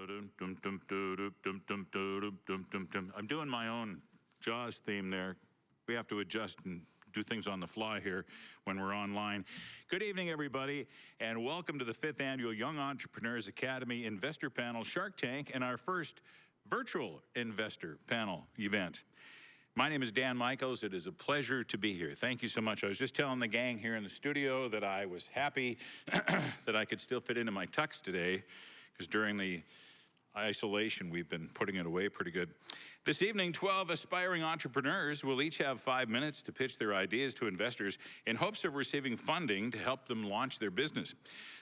I'm doing my own Jaws theme there. We have to adjust and do things on the fly here when we're online. Good evening, everybody, and welcome to the 5th Annual Young Entrepreneurs Academy Investor Panel Shark Tank and our first virtual investor panel event. My name is Dan Michaels. It is a pleasure to be here. Thank you so much. I was just telling the gang here in the studio that I was happy that I could still fit into my tux today, because during the isolation, we've been putting it away pretty good. This evening, 12 aspiring entrepreneurs will each have 5 minutes to pitch their ideas to investors in hopes of receiving funding to help them launch their business.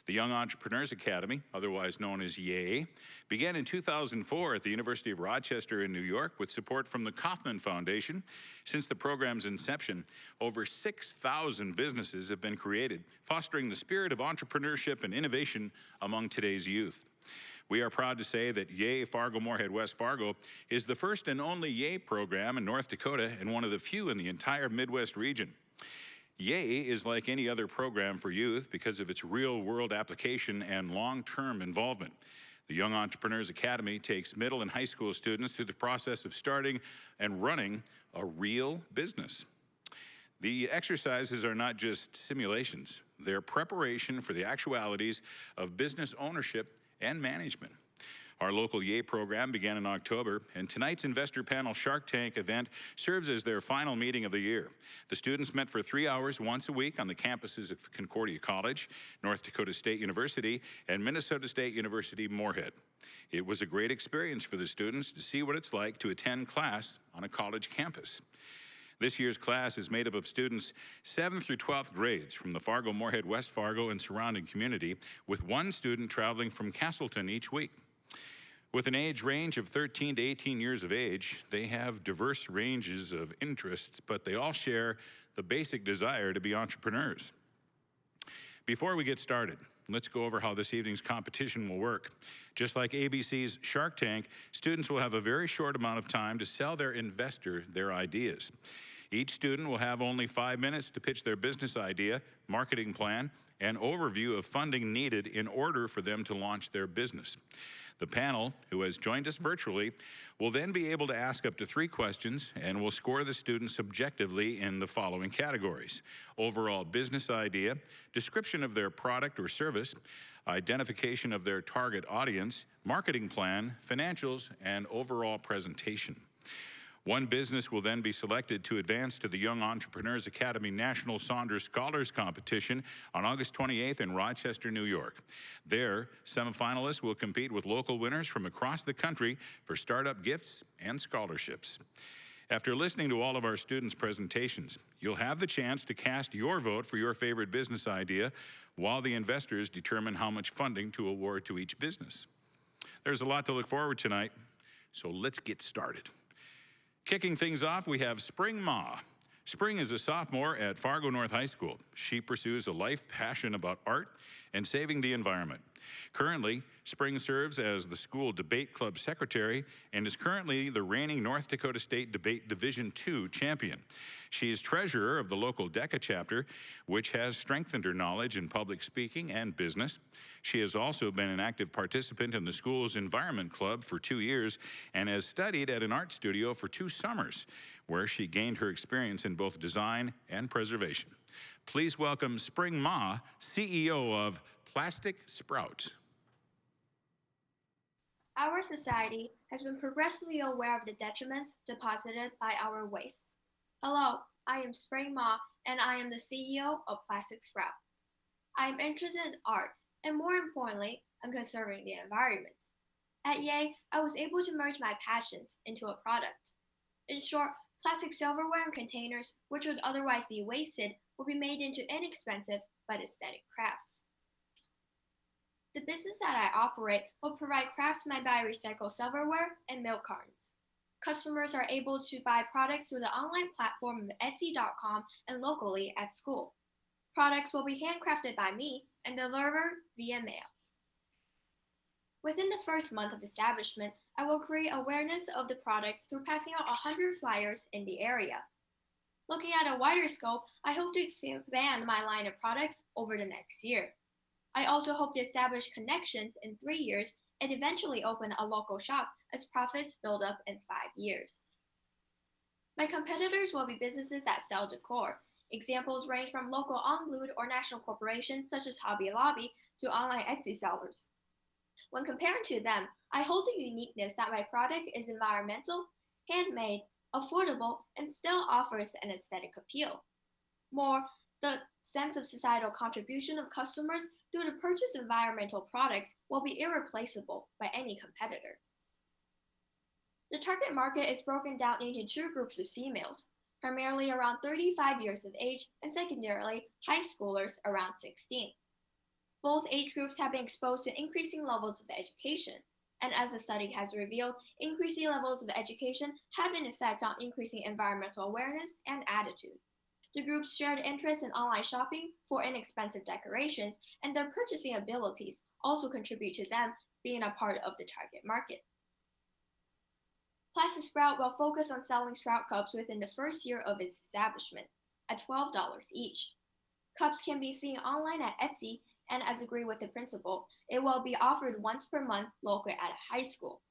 The Young Entrepreneurs Academy, otherwise known as YEA, began in 2004 at the University of Rochester in New York with support from the Kauffman Foundation. Since the program's inception, over 6,000 businesses have been created, fostering the spirit of entrepreneurship and innovation among today's youth. We are proud to say that YEA Fargo-Moorhead West Fargo is the first and only YEA program in North Dakota and one of the few in the entire Midwest region. YEA is like any other program for youth because of its real-world application and long-term involvement. The Young Entrepreneurs Academy takes middle and high school students through the process of starting and running a real business. The exercises are not just simulations. They're preparation for the actualities of business ownership and management. Our local YEA program began in October, and tonight's investor panel Shark Tank event serves as their final meeting of the year. The students met for 3 hours once a week on the campuses of Concordia College, North Dakota State University, and Minnesota State University Moorhead. It was a great experience for the students to see what it's like to attend class on a college campus. This year's class is made up of students 7th through 12th grades from the Fargo-Moorhead West Fargo and surrounding community, with one student traveling from Castleton each week. With an age range of 13 to 18 years of age, they have diverse ranges of interests, but they all share the basic desire to be entrepreneurs. Before we get started, let's go over how this evening's competition will work. Just like ABC's Shark Tank, students will have a very short amount of time to sell their investor their ideas. Each student will have only 5 minutes to pitch their business idea, marketing plan, and overview of funding needed in order for them to launch their business. The panel, who has joined us virtually, will then be able to ask up to 3 questions and will score the students subjectively in the following categories: overall business idea, description of their product or service, identification of their target audience, marketing plan, financials, and overall presentation. One business will then be selected to advance to the Young Entrepreneurs Academy National Saunders Scholars Competition on August 28th in Rochester, New York. There, semifinalists will compete with local winners from across the country for startup gifts and scholarships. After listening to all of our students' presentations, you'll have the chance to cast your vote for your favorite business idea while the investors determine how much funding to award to each business. There's a lot to look forward to tonight, so let's get started. Kicking things off, we have Spring Ma. Spring is a sophomore at Fargo North High School. She pursues a life passion about art and saving the environment. Currently, Spring serves as the school debate club secretary and is currently the reigning North Dakota State Debate Division II champion. She is treasurer of the local DECA chapter, which has strengthened her knowledge in public speaking and business. She has also been an active participant in the school's environment club for 2 years and has studied at an art studio for 2 summers, where she gained her experience in both design and preservation. Please welcome Spring Ma, CEO of Plastic Sprout. Our society has been progressively aware of the detriments deposited by our waste. Hello, I am Spring Ma, and I am the CEO of Plastic Sprout. I am interested in art, and more importantly, in conserving the environment. At YEA, I was able to merge my passions into a product. In short, plastic silverware and containers, which would otherwise be wasted, will be made into inexpensive but aesthetic crafts. The business that I operate will provide craftsmen by recycled silverware and milk cartons. Customers are able to buy products through the online platform of Etsy.com and locally at school. Products will be handcrafted by me and delivered via mail. Within the first month of establishment, I will create awareness of the product through passing out 100 flyers in the area. Looking at a wider scope, I hope to expand my line of products over the next year. I also hope to establish connections in 3 years and eventually open a local shop as profits build up in 5 years. My competitors will be businesses that sell decor. Examples range from local on-glued or national corporations such as Hobby Lobby to online Etsy sellers. When compared to them, I hold the uniqueness that my product is environmental, handmade, affordable, and still offers an aesthetic appeal. More, the sense of societal contribution of customers through the purchase of environmental products will be irreplaceable by any competitor. The target market is broken down into two groups of females, primarily around 35 years of age and secondarily high schoolers around 16. Both age groups have been exposed to increasing levels of education, and as the study has revealed, increasing levels of education have an effect on increasing environmental awareness and attitude. The group's shared interest in online shopping for inexpensive decorations and their purchasing abilities also contribute to them being a part of the target market. Plastic Sprout will focus on selling Sprout cups within the first year of its establishment, at $12 each. Cups can be seen online at Etsy, and as agreed with the principal, it will be offered once per month locally at a high school.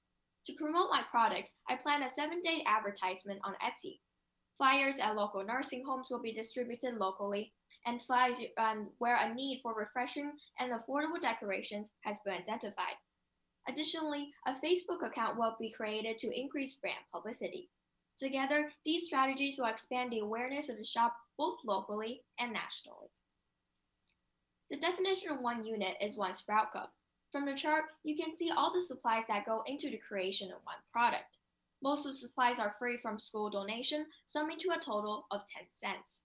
To promote my products, I plan a 7-day advertisement on Etsy. Flyers at local nursing homes will be distributed locally, and flyers where a need for refreshing and affordable decorations has been identified. Additionally, a Facebook account will be created to increase brand publicity. Together, these strategies will expand the awareness of the shop both locally and nationally. The definition of one unit is one Sprout cup. From the chart, you can see all the supplies that go into the creation of one product. Most of the supplies are free from school donation, summing to a total of 10 cents.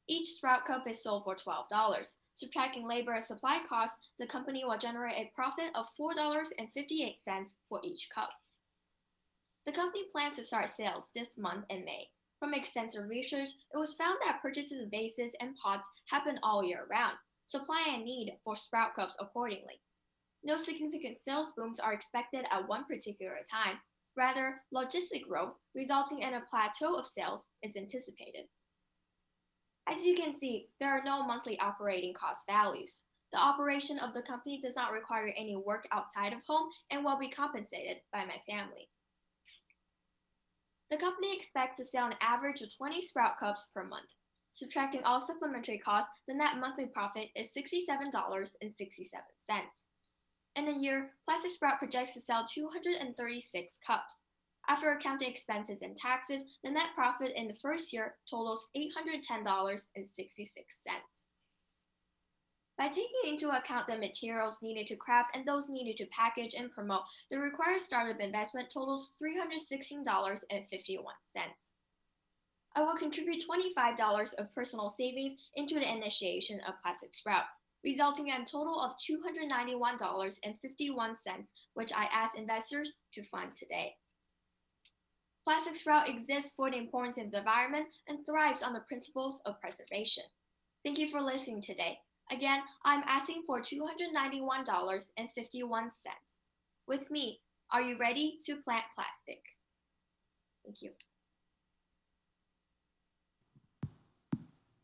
Each Sprout cup is sold for $12. Subtracting labor and supply costs, the company will generate a profit of $4.58 for each cup. The company plans to start sales this month in May. From extensive research, it was found that purchases of vases and pots happen all year round, supply and need for Sprout cups accordingly. No significant sales booms are expected at one particular time. Rather, logistic growth, resulting in a plateau of sales, is anticipated. As you can see, there are no monthly operating cost values. The operation of the company does not require any work outside of home and will be compensated by my family. The company expects to sell an average of 20 Sprout cups per month. Subtracting all supplementary costs, the net monthly profit is $67.67. In a year, Plastic Sprout projects to sell 236 cups. After accounting expenses and taxes, the net profit in the first year totals $810.66. By taking into account the materials needed to craft and those needed to package and promote, the required startup investment totals $316.51. I will contribute $25 of personal savings into the initiation of Plastic Sprout, resulting in a total of $291.51, which I ask investors to fund today. Plastic Sprout exists for the importance of the environment and thrives on the principles of preservation. Thank you for listening today. Again, I'm asking for $291.51. With me, are you ready to plant plastic? Thank you.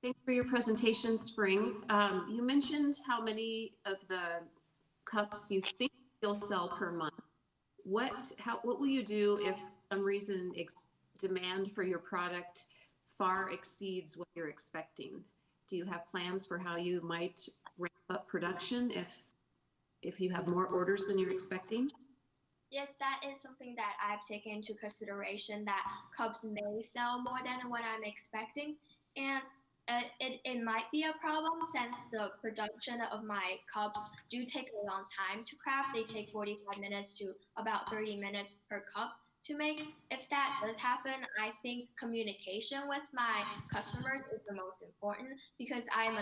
Thanks for your presentation, Spring. You mentioned how many of the cups you think you'll sell per month. What will you do if for some reason demand for your product far exceeds what you're expecting? Do you have plans for how you might ramp up production if you have more orders than you're expecting? Yes, that is something that I've taken into consideration, that cups may sell more than what I'm expecting. And it might be a problem since the production of my cups do take a long time to craft. They take 45 minutes to about 30 minutes per cup to make. If that does happen, I think communication with my customers is the most important, because I'm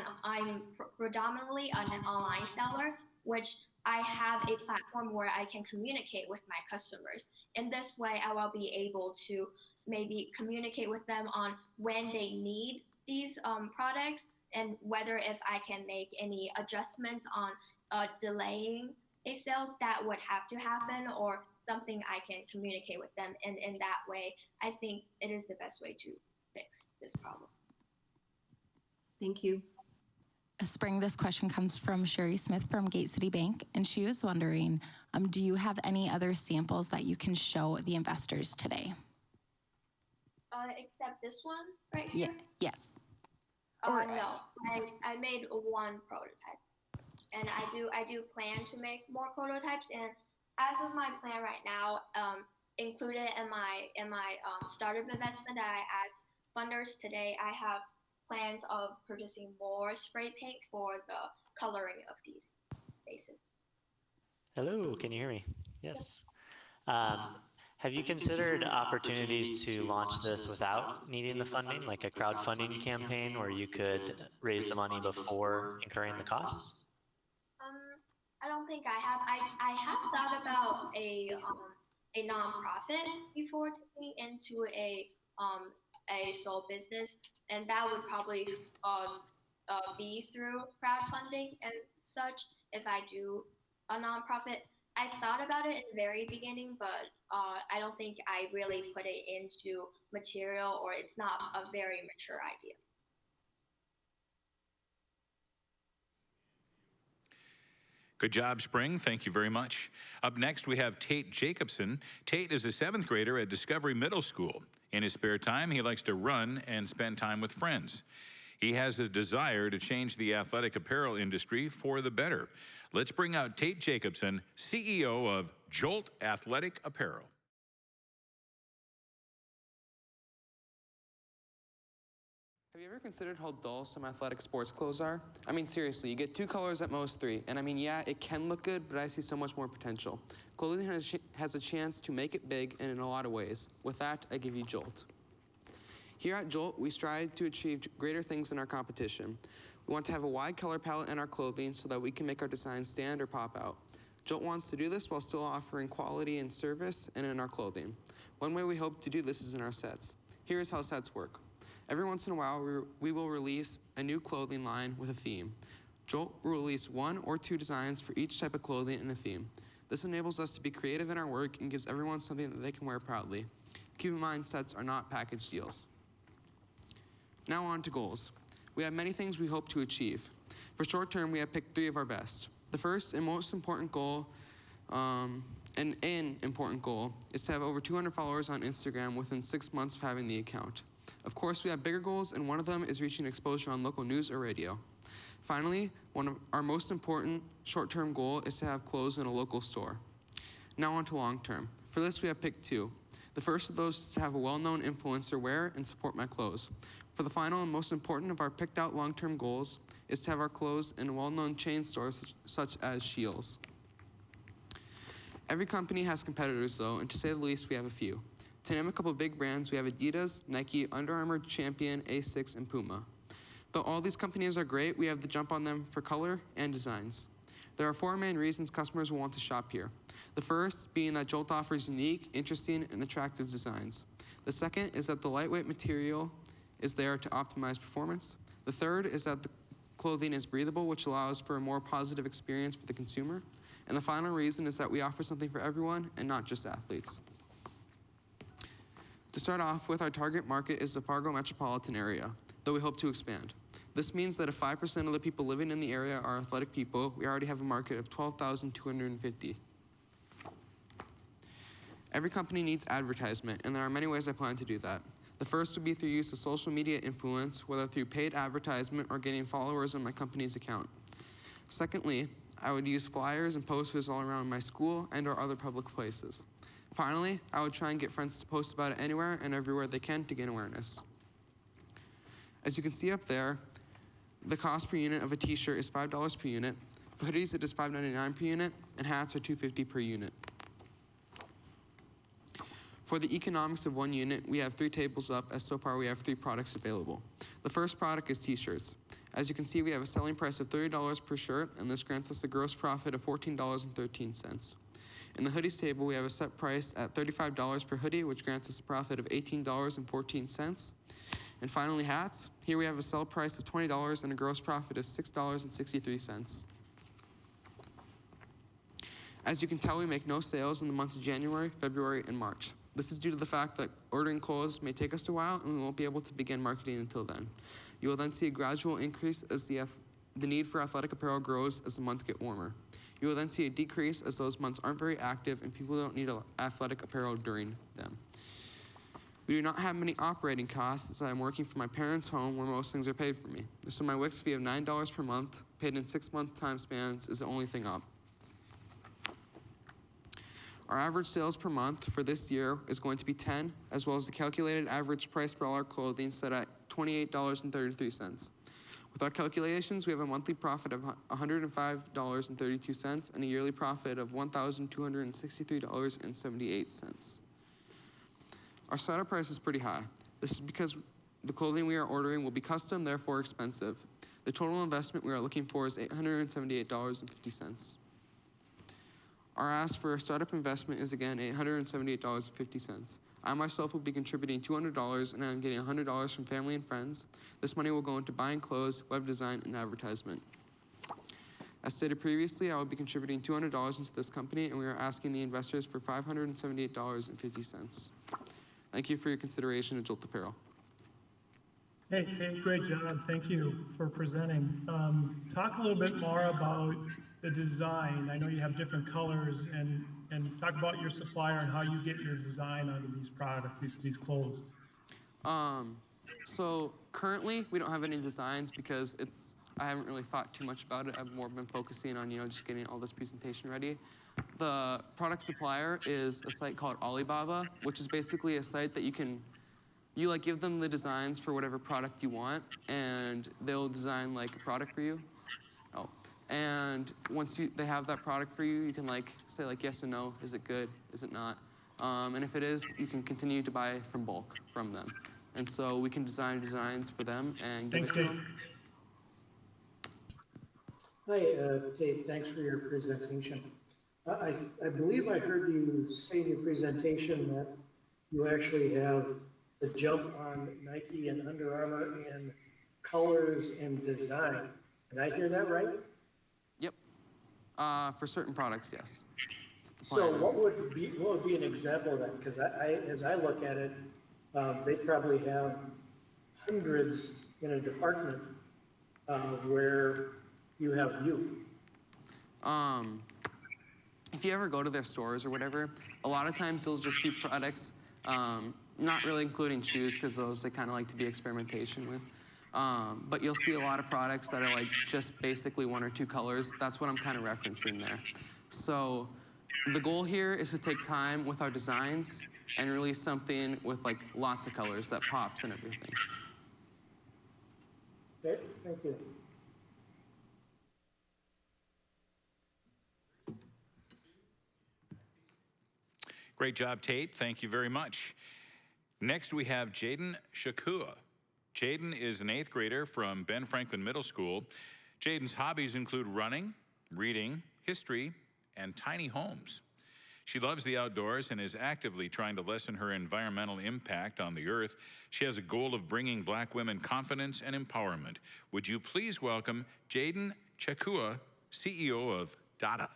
predominantly an online seller, which I have a platform where I can communicate with my customers. In this way, I will be able to maybe communicate with them on when they need these products, and whether if I can make any adjustments on delaying a sales that would have to happen, or something I can communicate with them. And in that way, I think it is the best way to fix this problem. Thank you. Spring, this question comes from Sherry Smith from Gate City Bank, and she was wondering, do you have any other samples that you can show the investors today? Except this one right here? Yes. No, I made one prototype, and I do plan to make more prototypes. And as of my plan right now, included in my startup investment that I asked funders today, I have plans of purchasing more spray paint for the coloring of these bases. Hello, can you hear me? Yes. Have you considered opportunities to launch this without needing the funding, like a crowdfunding campaign where you could raise the money before incurring the costs? I don't think I have. I have thought about a nonprofit before taking into a sole business, and that would probably be through crowdfunding and such if I do a nonprofit. I thought about it in the very beginning, but I don't think I really put it into material, or it's not a very mature idea. Good job, Spring. Thank you very much. Up next, we have Tate Jacobson. Tate is a 7th grader at Discovery Middle School. In his spare time, he likes to run and spend time with friends. He has a desire to change the athletic apparel industry for the better. Let's bring out Tate Jacobson, CEO of Jolt Athletic Apparel. Have you ever considered how dull some athletic sports clothes are? I mean, seriously, you get 2 colors at most 3. And I mean, yeah, it can look good, but I see so much more potential. Clothing has a chance to make it big and in a lot of ways. With that, I give you Jolt. Here at Jolt, we strive to achieve greater things than our competition. We want to have a wide color palette in our clothing so that we can make our designs stand or pop out. Jolt wants to do this while still offering quality in service and in our clothing. One way we hope to do this is in our sets. Here's how sets work. Every once in a while, we will release a new clothing line with a theme. Jolt will release 1 or 2 designs for each type of clothing and a theme. This enables us to be creative in our work and gives everyone something that they can wear proudly. Keep in mind, sets are not package deals. Now on to goals. We have many things we hope to achieve. For short term, we have picked 3 of our best. The first and most important goal, is to have over 200 followers on Instagram within 6 months of having the account. Of course, we have bigger goals, and one of them is reaching exposure on local news or radio. Finally, one of our most important short-term goal is to have clothes in a local store. Now on to long-term. For this, we have picked 2. The first of those is to have a well-known influencer wear and support my clothes. For the final and most important of our picked-out long-term goals is to have our clothes in well-known chain stores such as Scheels. Every company has competitors, though, and to say the least, we have a few. To name a couple big brands, we have Adidas, Nike, Under Armour, Champion, Asics, and Puma. Though all these companies are great, we have the jump on them for color and designs. There are 4 main reasons customers will want to shop here. The first being that Jolt offers unique, interesting, and attractive designs. The second is that the lightweight material is there to optimize performance. The third is that the clothing is breathable, which allows for a more positive experience for the consumer. And the final reason is that we offer something for everyone and not just athletes. To start off with, our target market is the Fargo metropolitan area, though we hope to expand. This means that if 5% of the people living in the area are athletic people, we already have a market of 12,250. Every company needs advertisement, and there are many ways I plan to do that. The first would be through use of social media influence, whether through paid advertisement or getting followers on my company's account. Secondly, I would use flyers and posters all around my school and or other public places. Finally, I would try and get friends to post about it anywhere and everywhere they can to gain awareness. As you can see up there, the cost per unit of a t-shirt is $5 per unit. For hoodies, it is $5.99 per unit, and hats are $2.50 per unit. For the economics of 1 unit, we have 3 tables up, as so far we have 3 products available. The first product is t-shirts. As you can see, we have a selling price of $30 per shirt, and this grants us a gross profit of $14.13. In the hoodies table, we have a set price at $35 per hoodie, which grants us a profit of $18.14. And finally, hats. Here we have a sell price of $20 and a gross profit of $6.63. As you can tell, we make no sales in the months of January, February, and March. This is due to the fact that ordering clothes may take us a while, and we won't be able to begin marketing until then. You will then see a gradual increase as the the need for athletic apparel grows as the months get warmer. You will then see a decrease as those months aren't very active and people don't need athletic apparel during them. We do not have many operating costs as I'm working from my parents' home where most things are paid for me. So my Wix fee of $9 per month, paid in 6-month time spans, is the only thing up. Our average sales per month for this year is going to be $10, as well as the calculated average price for all our clothing set at $28.33. With our calculations, we have a monthly profit of $105.32 and a yearly profit of $1,263.78. Our startup price is pretty high. This is because the clothing we are ordering will be custom, therefore expensive. The total investment we are looking for is $878.50. Our ask for a startup investment is again $878.50. I myself will be contributing $200 and I'm getting $100 from family and friends. This money will go into buying clothes, web design, and advertisement. As stated previously, I will be contributing $200 into this company and we are asking the investors for $578.50. Thank you for your consideration of Jolt Apparel. Hey, great job. Thank you for presenting. Talk a little bit more about the design. I know you have different colors, and talk about your supplier and how you get your design onto these products, these clothes. So currently we don't have any designs because I haven't really thought too much about it. I've more been focusing on, just getting all this presentation ready. The product supplier is a site called Alibaba, which is basically a site that you give them the designs for whatever product you want, and they'll design like a product for you. And once they have that product for you, you can say yes or no. Is it good? Is it not? And if it is, you can continue to buy from bulk from them. And so we can design designs for them and give it to them. Hi, Dave. Thanks for your presentation. I believe I heard you say in your presentation that you actually have the jump on Nike and Under Armour in colors and design. Did I hear that right? Yep. For certain products, yes. So what would be an example of that? Because as I look at it, they probably have hundreds in a department where you have you. If you ever go to their stores or whatever, a lot of times you'll just see products, not really including shoes, because those they kind of like to be experimentation with. But you'll see a lot of products that are just basically 1 or 2 colors. That's what I'm kind of referencing there. So the goal here is to take time with our designs and release something with lots of colors that pops and everything. Okay, thank you. Great job, Tate. Thank you very much. Next, we have Jaden Shakua. Jaden is an 8th grader from Ben Franklin Middle School. Jaden's hobbies include running, reading, history, and tiny homes. She loves the outdoors and is actively trying to lessen her environmental impact on the earth. She has a goal of bringing Black women confidence and empowerment. Would you please welcome Jaden Shakua, CEO of Dada.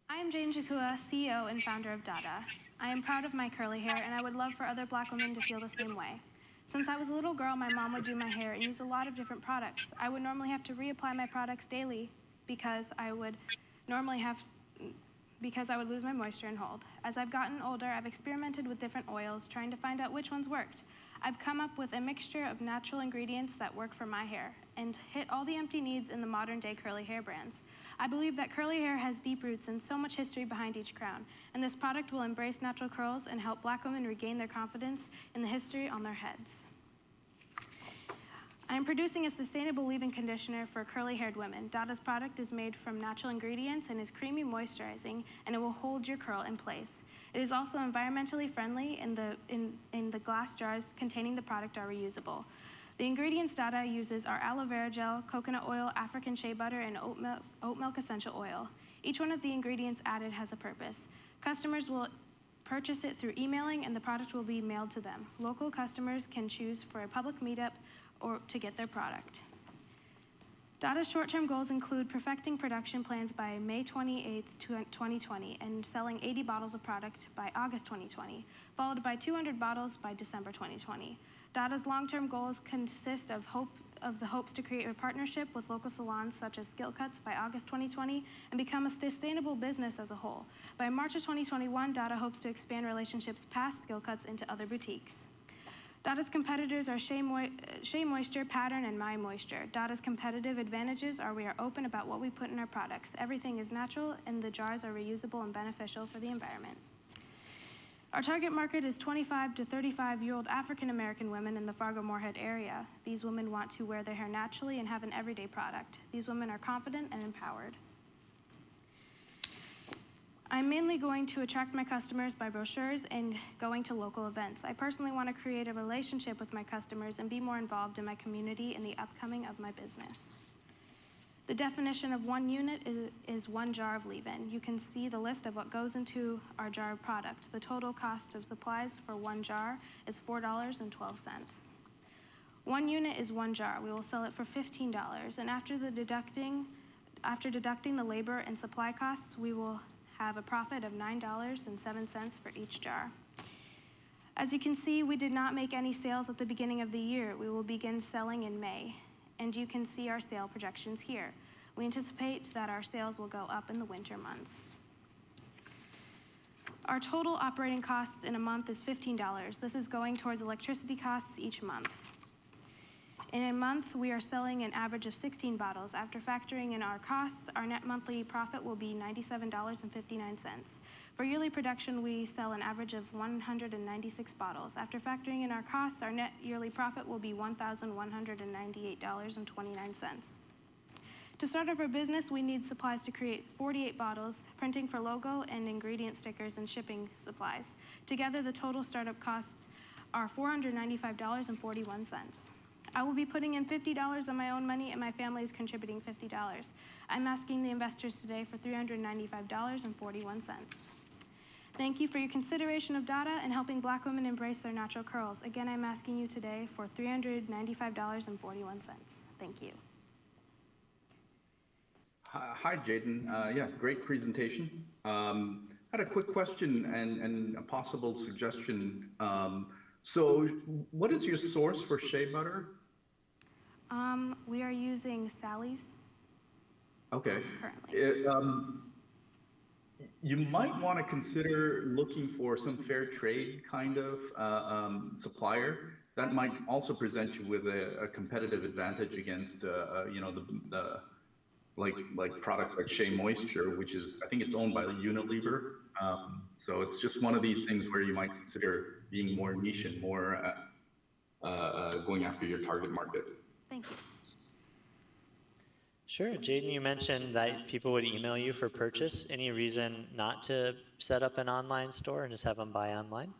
I am Jane Shakua, CEO and founder of Dada. I am proud of my curly hair, and I would love for other Black women to feel the same way. Since I was a little girl, my mom would do my hair and use a lot of different products. I would normally have to reapply my products daily because I would lose my moisture and hold. As I've gotten older, I've experimented with different oils, trying to find out which ones worked. I've come up with a mixture of natural ingredients that work for my hair and hit all the empty needs in the modern-day curly hair brands. I believe that curly hair has deep roots and so much history behind each crown, and this product will embrace natural curls and help Black women regain their confidence in the history on their heads. I am producing a sustainable leave-in conditioner for curly-haired women. Dada's product is made from natural ingredients and is creamy moisturizing, and it will hold your curl in place. It is also environmentally friendly, and the glass jars containing the product are reusable. The ingredients Dada uses are aloe vera gel, coconut oil, African shea butter, and oat milk essential oil. Each one of the ingredients added has a purpose. Customers will purchase it through emailing, and the product will be mailed to them. Local customers can choose for a public meetup or to get their product. Dada's short-term goals include perfecting production plans by May 28th, 2020, and selling 80 bottles of product by August 2020, followed by 200 bottles by December 2020. Dada's long-term goals consist of the hopes to create a partnership with local salons such as Skill Cuts by August 2020 and become a sustainable business as a whole. By March of 2021, Dada hopes to expand relationships past Skill Cuts into other boutiques. Dada's competitors are Shea Moisture, Pattern, and My Moisture. Dada's competitive advantages are we are open about what we put in our products. Everything is natural, and the jars are reusable and beneficial for the environment. Our target market is 25 to 35-year-old African-American women in the Fargo-Moorhead area. These women want to wear their hair naturally and have an everyday product. These women are confident and empowered. I'm mainly going to attract my customers by brochures and going to local events. I personally want to create a relationship with my customers and be more involved in my community in the upcoming of my business. The definition of one unit is 1 jar of leave-in. You can see the list of what goes into our jar of product. The total cost of supplies for 1 jar is $4.12. 1 unit is 1 jar. We will sell it for $15, and after deducting the labor and supply costs, we will have a profit of $9.07 for each jar. As you can see, we did not make any sales at the beginning of the year. We will begin selling in May, and you can see our sale projections here. We anticipate that our sales will go up in the winter months. Our total operating cost in a month is $15. This is going towards electricity costs each month. In a month, we are selling an average of 16 bottles. After factoring in our costs, our net monthly profit will be $97.59. For yearly production, we sell an average of 196 bottles. After factoring in our costs, our net yearly profit will be $1,198.29. To start up our business, we need supplies to create 48 bottles, printing for logo and ingredient stickers, and shipping supplies. Together, the total startup costs are $495.41. I will be putting in $50 of my own money, and my family is contributing $50. I'm asking the investors today for $395.41. Thank you for your consideration of Dada and helping Black women embrace their natural curls. Again, I'm asking you today for $395.41. Thank you. Hi, Jaden. Yeah, great presentation. Had a quick question and a possible suggestion. So what is your source for shea butter? We are using Sally's. Okay. Currently. You might want to consider looking for some fair trade kind of supplier. That might also present you with a competitive advantage against, you know, like products like Shea Moisture, which is, I think it's owned by Unilever. So it's just one of these things where you might consider being more niche and more going after your target market. Thank you. Sure. Jaden, you mentioned that people would email you for purchase. Any reason not to set up an online store and just have them buy online?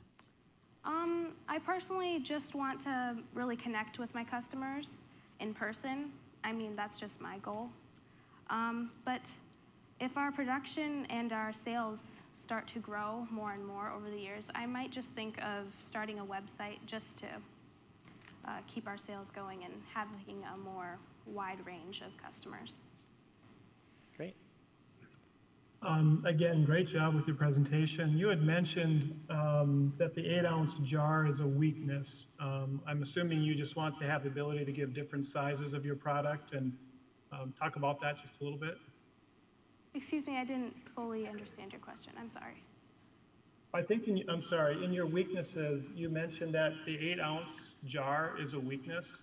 I personally just want to really connect with my customers in person. I mean, that's just my goal. But if our production and our sales start to grow more and more over the years, I might just think of starting a website just to keep our sales going and having a more wide range of customers. Great. Again, great job with your presentation. You had mentioned that the 8-ounce jar is a weakness. I'm assuming you just want to have the ability to give different sizes of your product and talk about that just a little bit. Excuse me, I didn't fully understand your question. I'm sorry. I think, I'm sorry, in your weaknesses, you mentioned that the 8-ounce jar is a weakness.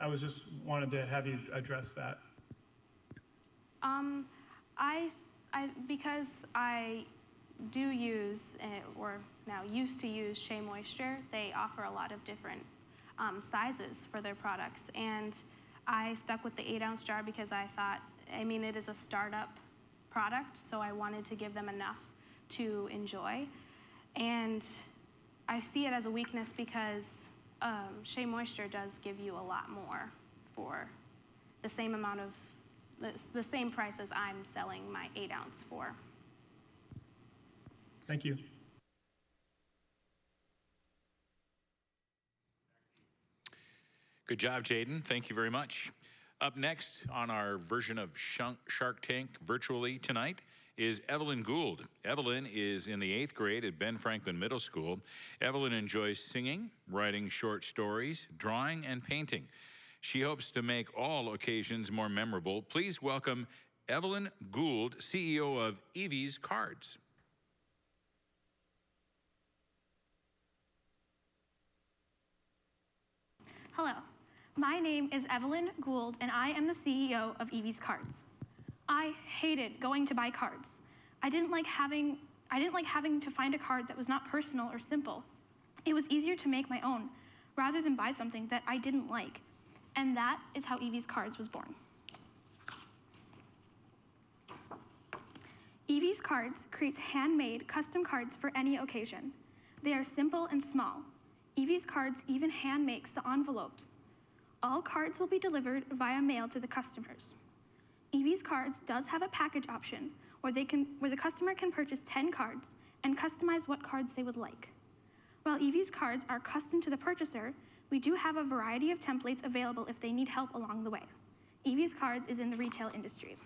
I was just wanted to have you address that. Because I do use, or now used to use Shea Moisture, they offer a lot of different sizes for their products. And I stuck with the 8-ounce jar because I thought, I mean, it is a startup product, so I wanted to give them enough to enjoy. And I see it as a weakness because Shea Moisture does give you a lot more for the same amount of, the same price as I'm selling my 8-ounce for. Thank you. Good job, Jaden. Thank you very much. Up next on our version of Shark Tank virtually tonight is Evelyn Gould. Evelyn is in the 8th grade at Ben Franklin Middle School. Evelyn enjoys singing, writing short stories, drawing, and painting. She hopes to make all occasions more memorable. Please welcome Evelyn Gould, CEO of Evie's Cards. Hello, my name is Evelyn Gould, and I am the CEO of Evie's Cards. I hated going to buy cards. I didn't like having to find a card that was not personal or simple. It was easier to make my own, rather than buy something that I didn't like. And that is how Evie's Cards was born. Evie's Cards creates handmade custom cards for any occasion. They are simple and small. Evie's Cards even hand makes the envelopes. All cards will be delivered via mail to the customers. Evie's Cards does have a package option where the customer can purchase 10 cards and customize what cards they would like. While Evie's Cards are custom to the purchaser, we do have a variety of templates available if they need help along the way. Evie's Cards is in the retail industry.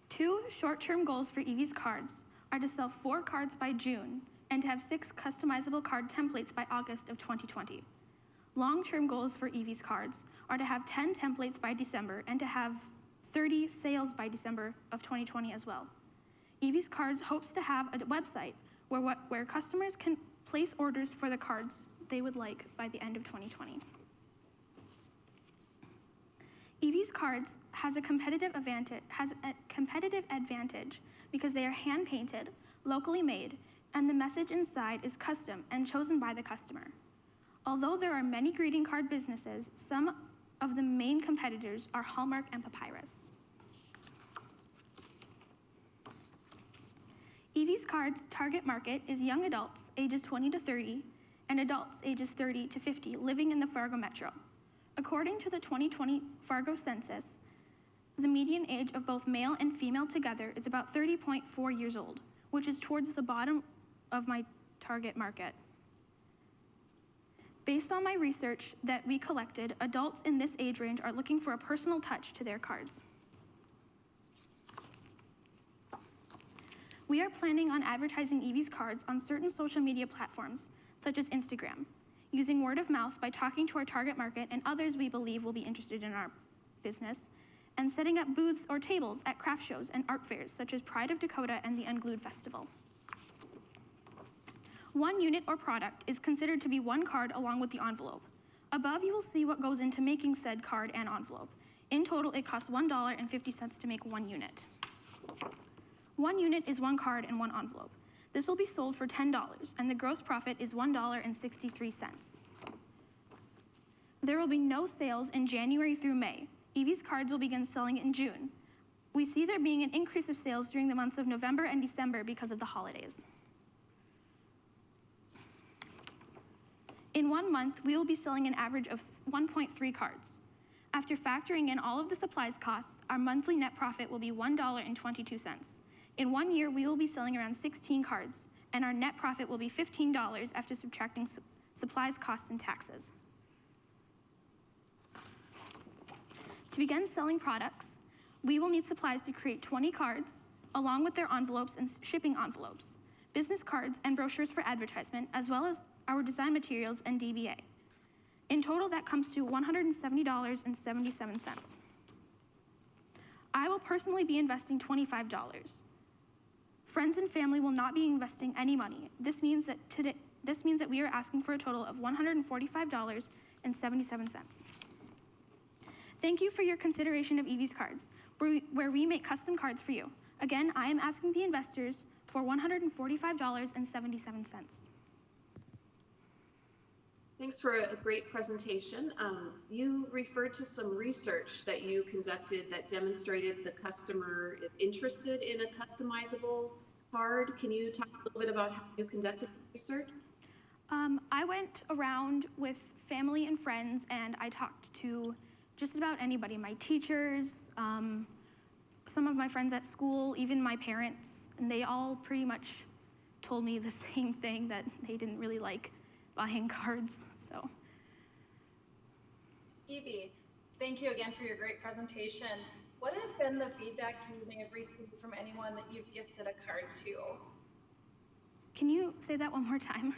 2 short-term goals for Evie's Cards are to sell 4 cards by June and to have 6 customizable card templates by August of 2020. Long-term goals for Evie's Cards are to have 10 templates by December and to have 30 sales by December of 2020 as well. Evie's Cards hopes to have a website where customers can place orders for the cards they would like by the end of 2020. Evie's Cards has a competitive advantage because they are hand-painted, locally made, and the message inside is custom and chosen by the customer. Although there are many greeting card businesses, some of the main competitors are Hallmark and Papyrus. Evie's Cards' target market is young adults ages 20 to 30 and adults ages 30 to 50 living in the Fargo Metro. According to the 2020 Fargo census, the median age of both male and female together is about 30.4 years old, which is towards the bottom of my target market. Based on my research that we collected, adults in this age range are looking for a personal touch to their cards. We are planning on advertising Evie's Cards on certain social media platforms, such as Instagram, using word of mouth by talking to our target market and others we believe will be interested in our business, and setting up booths or tables at craft shows and art fairs, such as Pride of Dakota and the Unglued Festival. 1 unit or product is considered to be 1 card along with the envelope. Above, you will see what goes into making said card and envelope. In total, it costs $1.50 to make 1 unit. 1 unit is 1 card and 1 envelope. This will be sold for $10, and the gross profit is $1.63. There will be no sales in January through May. Evie's Cards will begin selling in June. We see there being an increase of sales during the months of November and December because of the holidays. In 1 month, we will be selling an average of 1.3 cards. After factoring in all of the supplies costs, our monthly net profit will be $1.22. In 1 year, we will be selling around 16 cards, and our net profit will be $15 after subtracting supplies costs and taxes. To begin selling products, we will need supplies to create 20 cards, along with their envelopes and shipping envelopes, business cards and brochures for advertisement, as well as our design materials and DBA. In total, that comes to $170.77. I will personally be investing $25. Friends and family will not be investing any money. This means that we are asking for a total of $145.77. Thank you for your consideration of Evie's Cards, where we make custom cards for you. Again, I am asking the investors for $145.77. Thanks for a great presentation. You referred to some research that you conducted that demonstrated the customer is interested in a customizable card. Can you talk a little bit about how you conducted the research? I went around with family and friends, and I talked to just about anybody, my teachers, some of my friends at school, even my parents, and they all pretty much told me the same thing, that they didn't really like buying cards. So Evie, thank you again for your great presentation. What has been the feedback you may have received from anyone that you've gifted a card to? Can you say that one more time?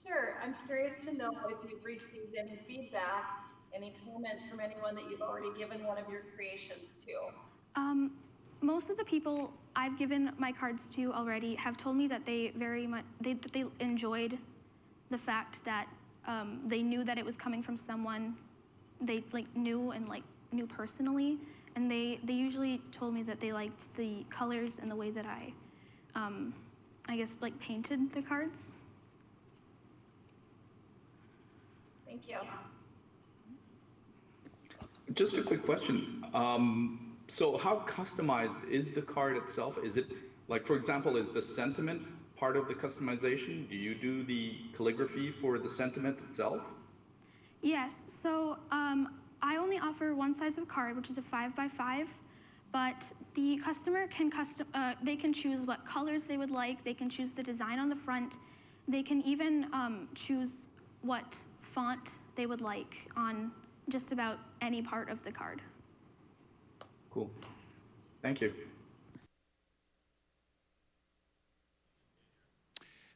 Sure, I'm curious to know if you've received any feedback, any comments from anyone that you've already given one of your creations to. Most of the people I've given my cards to already have told me that they very much that they enjoyed the fact that they knew that it was coming from someone they knew knew personally, and they usually told me that they liked the colors and the way that I guess painted the cards. Thank you. Just a quick question. So how customized is the card itself? Is it, like, for example, is the sentiment part of the customization? Do you do the calligraphy for the sentiment itself? Yes, so I only offer one size of card, which is a 5x5, but the customer can they can choose what colors they would like, they can choose the design on the front, they can even choose what font they would like on just about any part of the card. Cool. Thank you.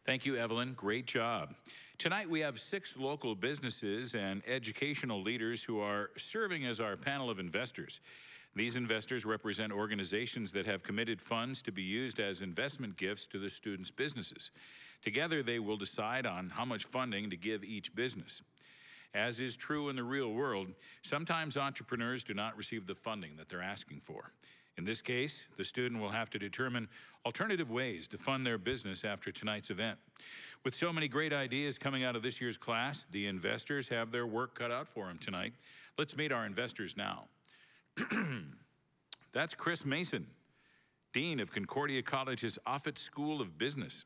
Thank you, Evelyn. Great job. Tonight we have 6 local businesses and educational leaders who are serving as our panel of investors. These investors represent organizations that have committed funds to be used as investment gifts to the students' businesses. Together, they will decide on how much funding to give each business. As is true in the real world, sometimes entrepreneurs do not receive the funding that they're asking for. In this case, the student will have to determine alternative ways to fund their business after tonight's event. With so many great ideas coming out of this year's class, the investors have their work cut out for them tonight. Let's meet our investors now. That's Chris Mason, Dean of Concordia College's Offutt School of Business.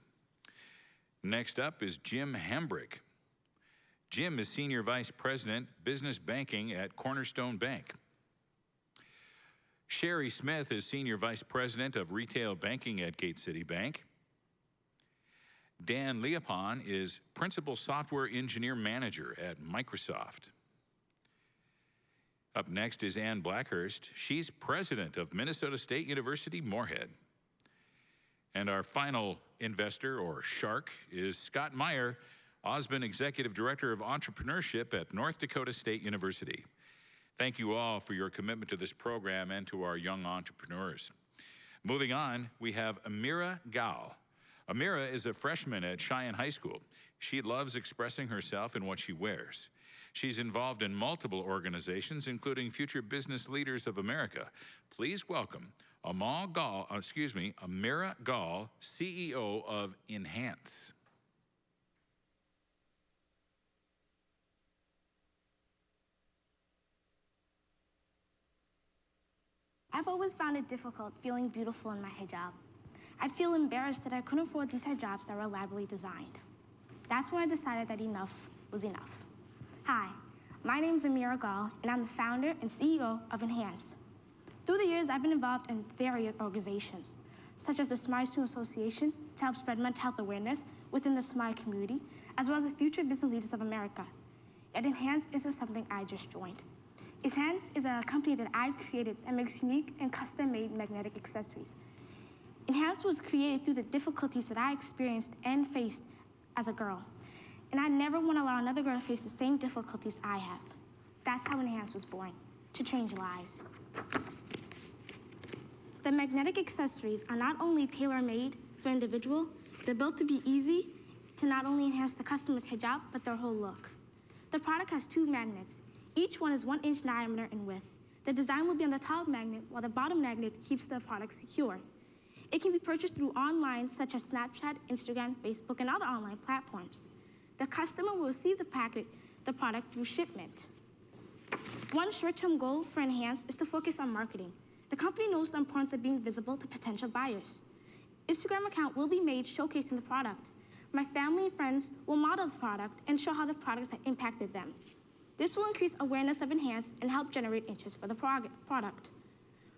Next up is Jim Hambrick. Jim is Senior Vice President, Business Banking at Cornerstone Bank. Sherry Smith is Senior Vice President of Retail Banking at Gate City Bank. Dan Leopon is Principal Software Engineer Manager at Microsoft. Up next is Ann Blackhurst. She's President of Minnesota State University, Moorhead. And our final investor, or shark, is Scott Meyer, Osmond Executive Director of Entrepreneurship at North Dakota State University. Thank you all for your commitment to this program and to our young entrepreneurs. Moving on, we have Amira Gal. Amira is a freshman at Cheyenne High School. She loves expressing herself in what she wears. She's involved in multiple organizations, including Future Business Leaders of America. Please welcome Amira Gal, CEO of Enhance. I've always found it difficult feeling beautiful in my hijab. I'd feel embarrassed that I couldn't afford these hijabs that were elaborately designed. That's when I decided that enough was enough. Hi, my name is Amira Gal, and I'm the founder and CEO of Enhance. Through the years, I've been involved in various organizations, such as the Smart Student Association to help spread mental health awareness within the Smart community, as well as the Future Business Leaders of America. Yet Enhance isn't something I just joined. Enhance is a company that I created that makes unique and custom-made magnetic accessories. Enhance was created through the difficulties that I experienced and faced as a girl. And I never want to allow another girl to face the same difficulties I have. That's how Enhance was born, to change lives. The magnetic accessories are not only tailor-made for individual, they're built to be easy to not only enhance the customer's hijab, but their whole look. The product has 2 magnets. Each one is 1 inch diameter in width. The design will be on the top magnet, while the bottom magnet keeps the product secure. It can be purchased through online, such as Snapchat, Instagram, Facebook, and other online platforms. The customer will receive the product through shipment. One short-term goal for Enhance is to focus on marketing. The company knows the importance of being visible to potential buyers. Instagram account will be made showcasing the product. My family and friends will model the product and show how the products have impacted them. This will increase awareness of Enhance and help generate interest for the product.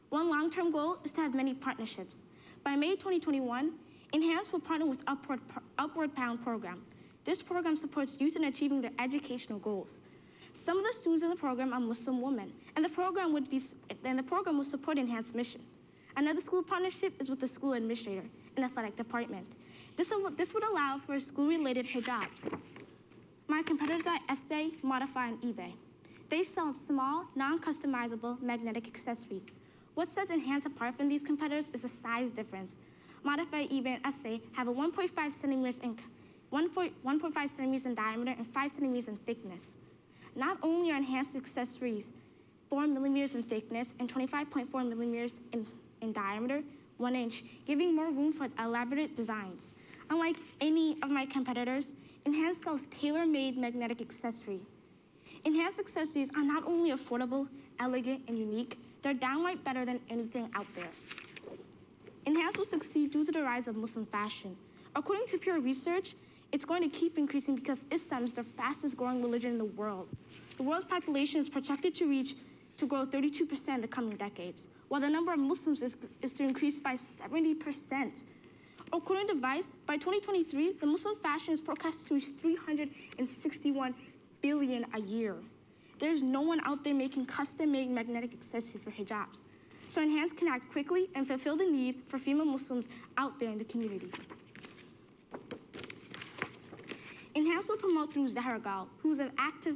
One long-term goal is to have many partnerships. By May 2021, Enhance will partner with Upward Bound program. This program supports youth in achieving their educational goals. Some of the students in the program are Muslim women, and the program will support Enhanced mission. Another school partnership is with the school administrator and athletic department. This would allow for school-related hijabs. My competitors are Estee, Modify, and eBay. They sell small, non-customizable magnetic accessories. What sets Enhance apart from these competitors is the size difference. Modify, eBay, and Estee have a 1.5 centimeters in diameter and 5 centimeters in thickness. Not only are Enhanced accessories 4 millimeters in thickness and 25.4 millimeters in diameter, 1 inch, giving more room for elaborate designs. Unlike any of my competitors, Enhanced sells tailor-made magnetic accessories. Enhanced accessories are not only affordable, elegant, and unique, they're downright better than anything out there. Enhanced will succeed due to the rise of Muslim fashion. According to Pew Research, it's going to keep increasing because Islam is the fastest growing religion in the world. The world's population is projected to grow 32% in the coming decades, while the number of Muslims is to increase by 70%. According to Vice, by 2023, the Muslim fashion is forecast to reach 361 billion a year. There's no one out there making custom-made magnetic accessories for hijabs. So Enhance can act quickly and fulfill the need for female Muslims out there in the community. Enhance will promote through Zahra Gal,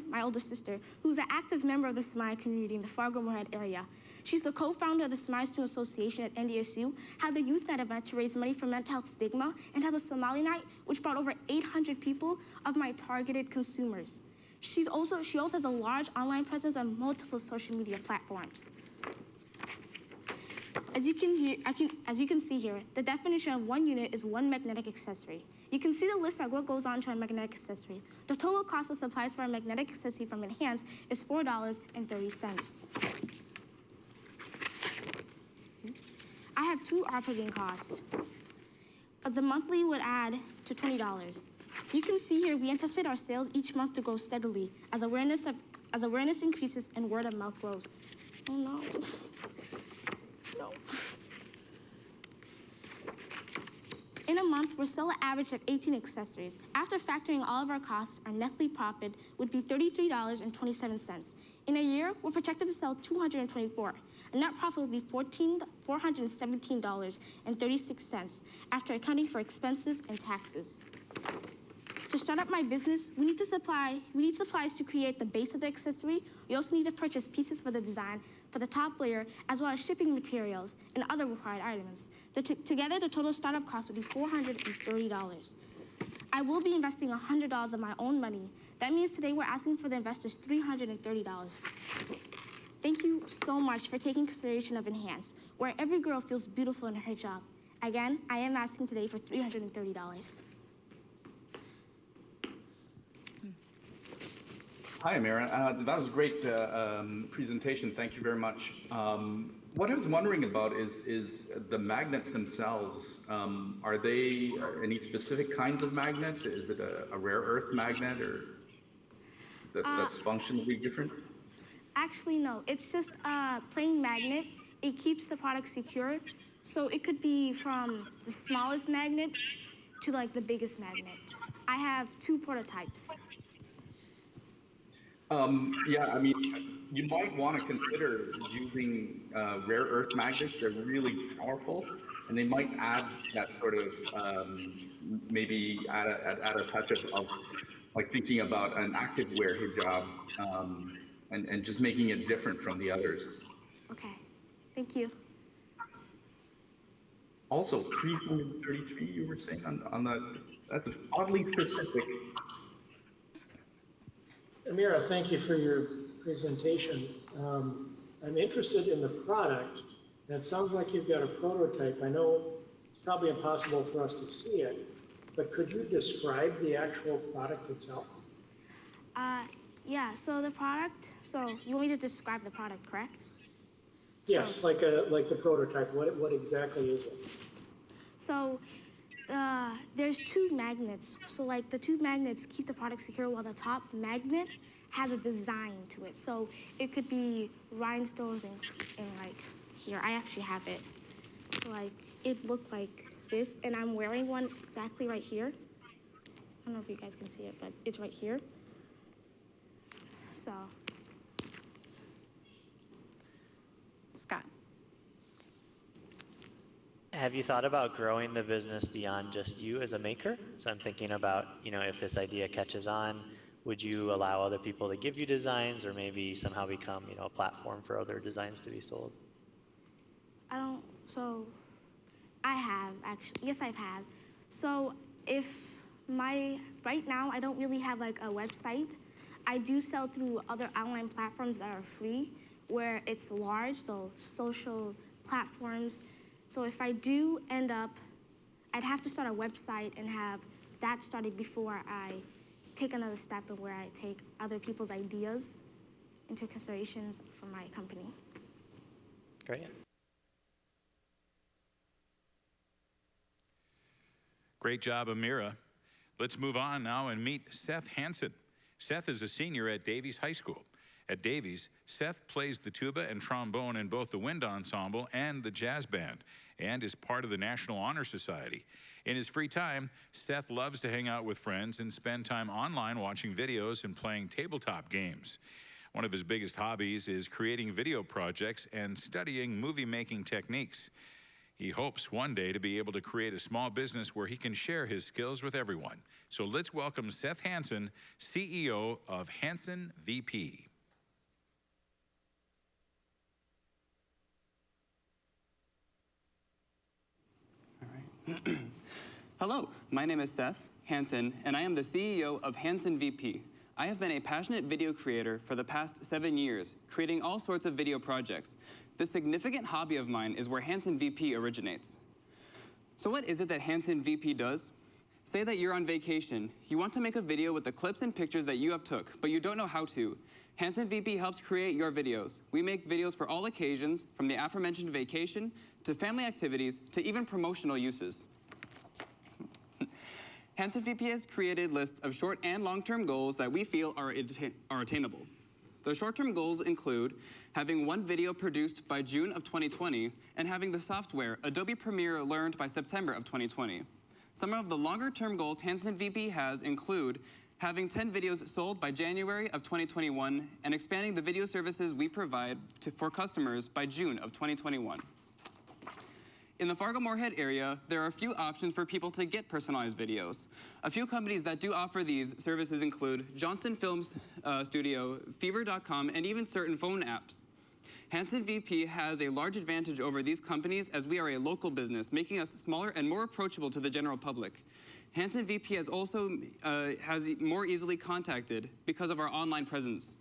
my older sister, who's an active member of the Somali community in the Fargo-Moorhead area. She's the co-founder of the Somali Student Association at NDSU, had the Youth Night event to raise money for mental health stigma, and had the Somali Night, which brought over 800 people of my targeted consumers. She also has a large online presence on multiple social media platforms. As you can see here, the definition of one unit is one magnetic accessory. You can see the list of what goes on to a magnetic accessory. The total cost of supplies for a magnetic accessory from Enhance is $4.30. I have 2 operating costs. The monthly would add to $20. You can see here we anticipate our sales each month to grow steadily as awareness increases and word of mouth grows. Oh no. No. In a month, we'll sell an average of 18 accessories. After factoring all of our costs, our netly profit would be $33.27. In a year, we're projected to sell 224. A net profit would be $417.36 after accounting for expenses and taxes. To start up my business, we need supplies to create the base of the accessory. We also need to purchase pieces for the design, for the top layer, as well as shipping materials and other required items. Together, the total startup cost would be $430. I will be investing $100 of my own money. That means today we're asking for the investors $330. Thank you so much for taking consideration of Enhance, where every girl feels beautiful in her job. Again, I am asking today for $330. Hi, Amira. That was a great presentation. Thank you very much. What I was wondering about is the magnets themselves. Are they any specific kinds of magnet? Is it a rare earth magnet or that's functionally different? Actually, no. It's just a plain magnet. It keeps the product secure. So it could be from the smallest magnet to like the biggest magnet. I have 2 prototypes. Yeah, I mean, you might want to consider using rare earth magnets. They're really powerful, and they might add that sort of maybe add a touch of like thinking about an active wear hijab and just making it different from the others. Okay, thank you. Also, 333, you were saying on that. That's oddly specific. Amira, thank you for your presentation. I'm interested in the product. And it sounds like you've got a prototype. I know it's probably impossible for us to see it, but could you describe the actual product itself? Yeah, so the product, you want me to describe the product, correct? Yes, like the prototype. What exactly is it? So there's 2 magnets. So like the 2 magnets keep the product secure while the top magnet has a design to it. So it could be rhinestones and like here, I actually have it. Like it looked like this and I'm wearing one exactly right here. I don't know if you guys can see it, but it's right here. So Scott. Have you thought about growing the business beyond just you as a maker? So I'm thinking about, if this idea catches on, would you allow other people to give you designs or maybe somehow become, a platform for other designs to be sold? So I have actually, yes, I've had. So right now I don't really have like a website. I do sell through other online platforms that are free where it's large, so social platforms. So if I do end up, I'd have to start a website and have that started before I take another step in where I take other people's ideas into considerations for my company. Great. Great job, Amira. Let's move on now and meet Seth Hansen. Seth is a senior at Davies High School. At Davies, Seth plays the tuba and trombone in both the wind ensemble and the jazz band, and is part of the National Honor Society. In his free time, Seth loves to hang out with friends and spend time online watching videos and playing tabletop games. One of his biggest hobbies is creating video projects and studying movie-making techniques. He hopes one day to be able to create a small business where he can share his skills with everyone. So let's welcome Seth Hansen, CEO of Hansen VP. Hello, my name is Seth Hansen, and I am the CEO of Hansen VP. I have been a passionate video creator for the past 7 years, creating all sorts of video projects. This significant hobby of mine is where Hansen VP originates. So what is it that Hansen VP does? Say that you're on vacation. You want to make a video with the clips and pictures that you have took, but you don't know how to. Hansen VP helps create your videos. We make videos for all occasions, from the aforementioned vacation, to family activities, to even promotional uses. Hansen VP has created lists of short and long-term goals that we feel are attainable. The short-term goals include having one video produced by June of 2020 and having the software Adobe Premiere learned by September of 2020. Some of the longer-term goals Hansen VP has include having 10 videos sold by January of 2021 and expanding the video services we provide for customers by June of 2021. In the Fargo-Moorhead area, there are a few options for people to get personalized videos. A few companies that do offer these services include Johnson Films Studio, Fever.com, and even certain phone apps. Hansen VP has a large advantage over these companies as we are a local business, making us smaller and more approachable to the general public. Hansen VP has also more easily contacted because of our online presence.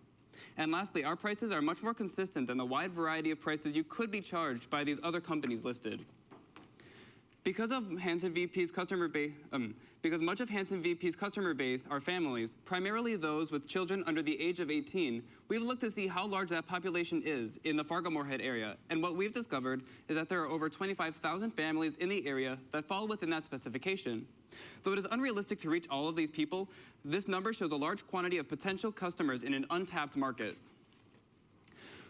And lastly, our prices are much more consistent than the wide variety of prices you could be charged by these other companies listed. Because of Hansen VP's customer base, because much of Hansen VP's customer base are families, primarily those with children under the age of 18, we've looked to see how large that population is in the Fargo-Moorhead area. And what we've discovered is that there are over 25,000 families in the area that fall within that specification. Though it is unrealistic to reach all of these people, this number shows a large quantity of potential customers in an untapped market.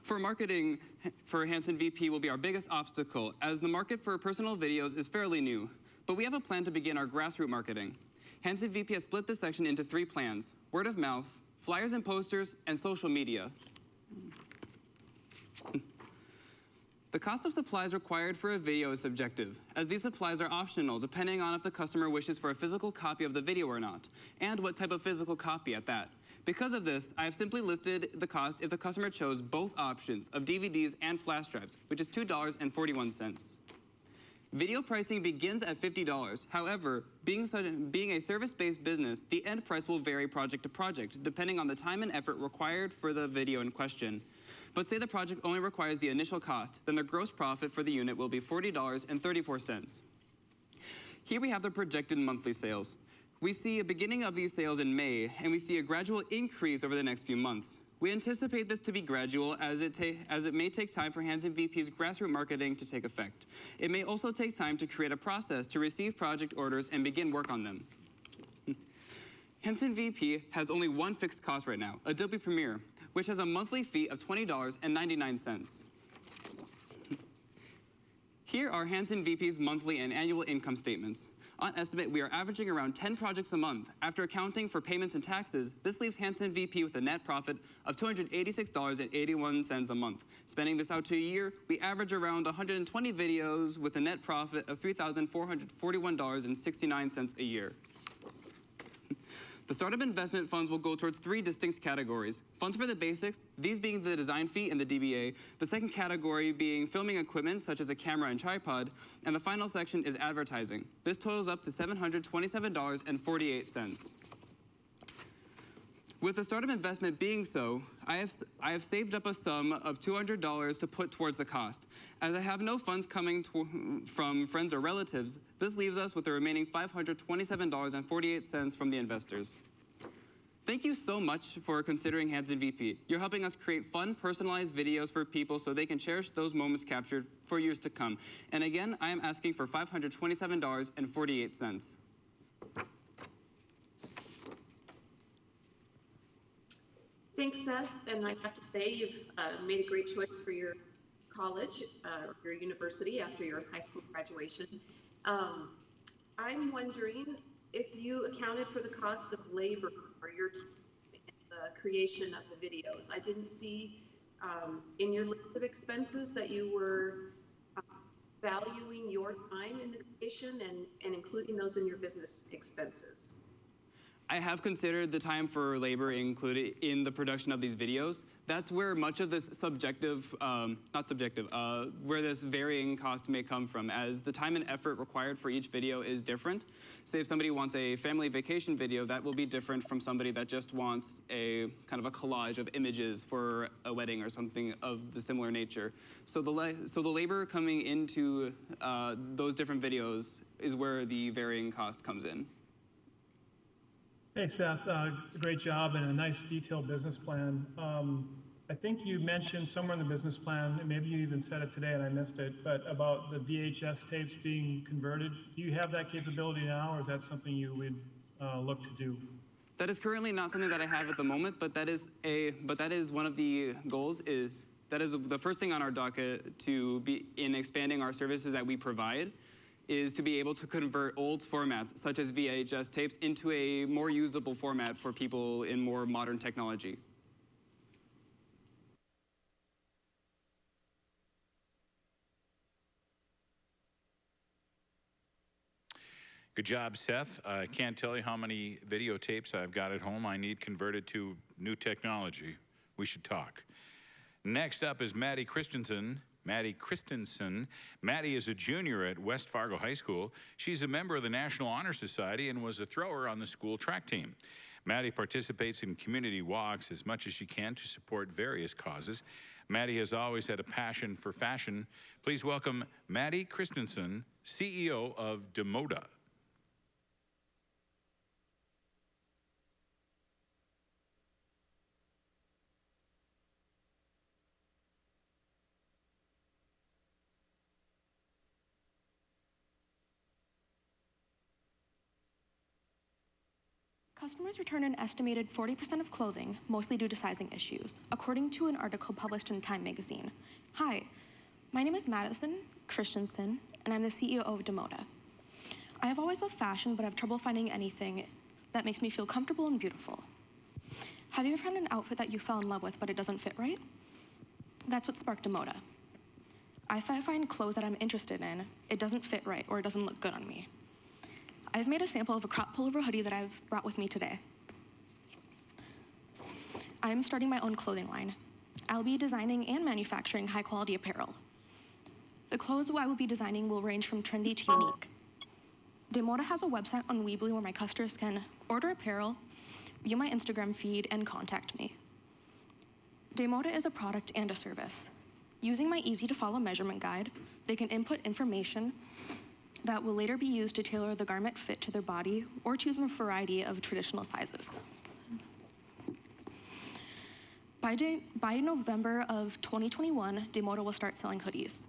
For marketing for Hansen VP will be our biggest obstacle, as the market for personal videos is fairly new. But we have a plan to begin our grassroots marketing. Hansen VP has split this section into 3 plans: word of mouth, flyers and posters, and social media. The cost of supplies required for a video is subjective, as these supplies are optional depending on if the customer wishes for a physical copy of the video or not, and what type of physical copy at that. Because of this, I have simply listed the cost if the customer chose both options of DVDs and flash drives, which is $2.41. Video pricing begins at $50. However, being a service-based business, the end price will vary project to project, depending on the time and effort required for the video in question. But say the project only requires the initial cost, then the gross profit for the unit will be $40.34. Here we have the projected monthly sales. We see a beginning of these sales in May, and we see a gradual increase over the next few months. We anticipate this to be gradual, as it may take time for Hansen VP's grassroots marketing to take effect. It may also take time to create a process to receive project orders and begin work on them. Hansen VP has only one fixed cost right now, Adobe Premiere, which has a monthly fee of $20.99. Here are Hansen VP's monthly and annual income statements. On estimate, we are averaging around 10 projects a month. After accounting for payments and taxes, this leaves Hanson VP with a net profit of $286.81 a month. Spending this out to a year, we average around 120 videos with a net profit of $3,441.69 a year. The startup investment funds will go towards 3 distinct categories. Funds for the basics, these being the design fee and the DBA. The second category being filming equipment, such as a camera and tripod. And the final section is advertising. This totals up to $727.48. With the startup investment being so, I have saved up a sum of $200 to put towards the cost. As I have no funds coming from friends or relatives, this leaves us with the remaining $527.48 from the investors. Thank you so much for considering Hanson VP. You're helping us create fun, personalized videos for people so they can cherish those moments captured for years to come. And again, I am asking for $527.48. Thanks, Seth. And I have to say, you've made a great choice for your college, your university after your high school graduation. I'm wondering if you accounted for the cost of labor or your time in the creation of the videos. I didn't see in your list of expenses that you were valuing your time in the creation and including those in your business expenses. I have considered the time for labor included in the production of these videos. That's where much of this where this varying cost may come from, as the time and effort required for each video is different. Say if somebody wants a family vacation video, that will be different from somebody that just wants a kind of a collage of images for a wedding or something of the similar nature. So the labor coming into those different videos is where the varying cost comes in. Hey, Seth, great job and a nice detailed business plan. I think you mentioned somewhere in the business plan, and maybe you even said it today and I missed it, but about the VHS tapes being converted. Do you have that capability now, or is that something you would look to do? That is currently not something that I have at the moment, but that is one of the goals. That is the first thing on our docket to be in expanding our services that we provide, is to be able to convert old formats, such as VHS tapes, into a more usable format for people in more modern technology. Good job, Seth. I can't tell you how many videotapes I've got at home I need converted to new technology. We should talk. Next up is Maddie Christensen. Maddie is a junior at West Fargo High School. She's a member of the National Honor Society and was a thrower on the school track team. Maddie participates in community walks as much as she can to support various causes. Maddie has always had a passion for fashion. Please welcome Maddie Christensen, CEO of Demoda. Customers return an estimated 40% of clothing, mostly due to sizing issues, according to an article published in Time magazine. Hi, my name is Madison Christensen, and I'm the CEO of Demoda. I have always loved fashion, but have trouble finding anything that makes me feel comfortable and beautiful. Have you ever found an outfit that you fell in love with, but it doesn't fit right? That's what sparked Demoda. If I find clothes that I'm interested in, it doesn't fit right, or it doesn't look good on me. I've made a sample of a crop pullover hoodie that I've brought with me today. I'm starting my own clothing line. I'll be designing and manufacturing high-quality apparel. The clothes I will be designing will range from trendy to unique. Demoda has a website on Weebly where my customers can order apparel, view my Instagram feed, and contact me. Demoda is a product and a service. Using my easy-to-follow measurement guide, they can input information that will later be used to tailor the garment fit to their body or choose from a variety of traditional sizes. By November of 2021, Demoda will start selling hoodies.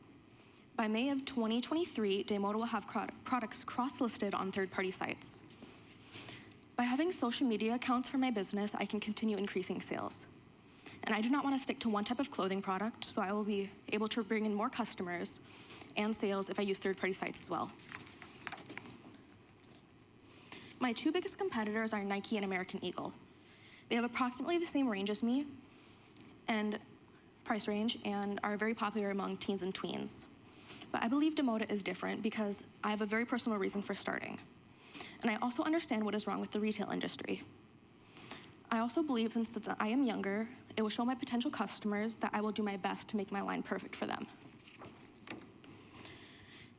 By May of 2023, Demoda will have products cross-listed on third-party sites. By having social media accounts for my business, I can continue increasing sales. And I do not want to stick to one type of clothing product, so I will be able to bring in more customers and sales if I use third-party sites as well. My two biggest competitors are Nike and American Eagle. They have approximately the same range as me and price range and are very popular among teens and tweens. But I believe Demota is different because I have a very personal reason for starting. And I also understand what is wrong with the retail industry. I also believe since I am younger, it will show my potential customers that I will do my best to make my line perfect for them.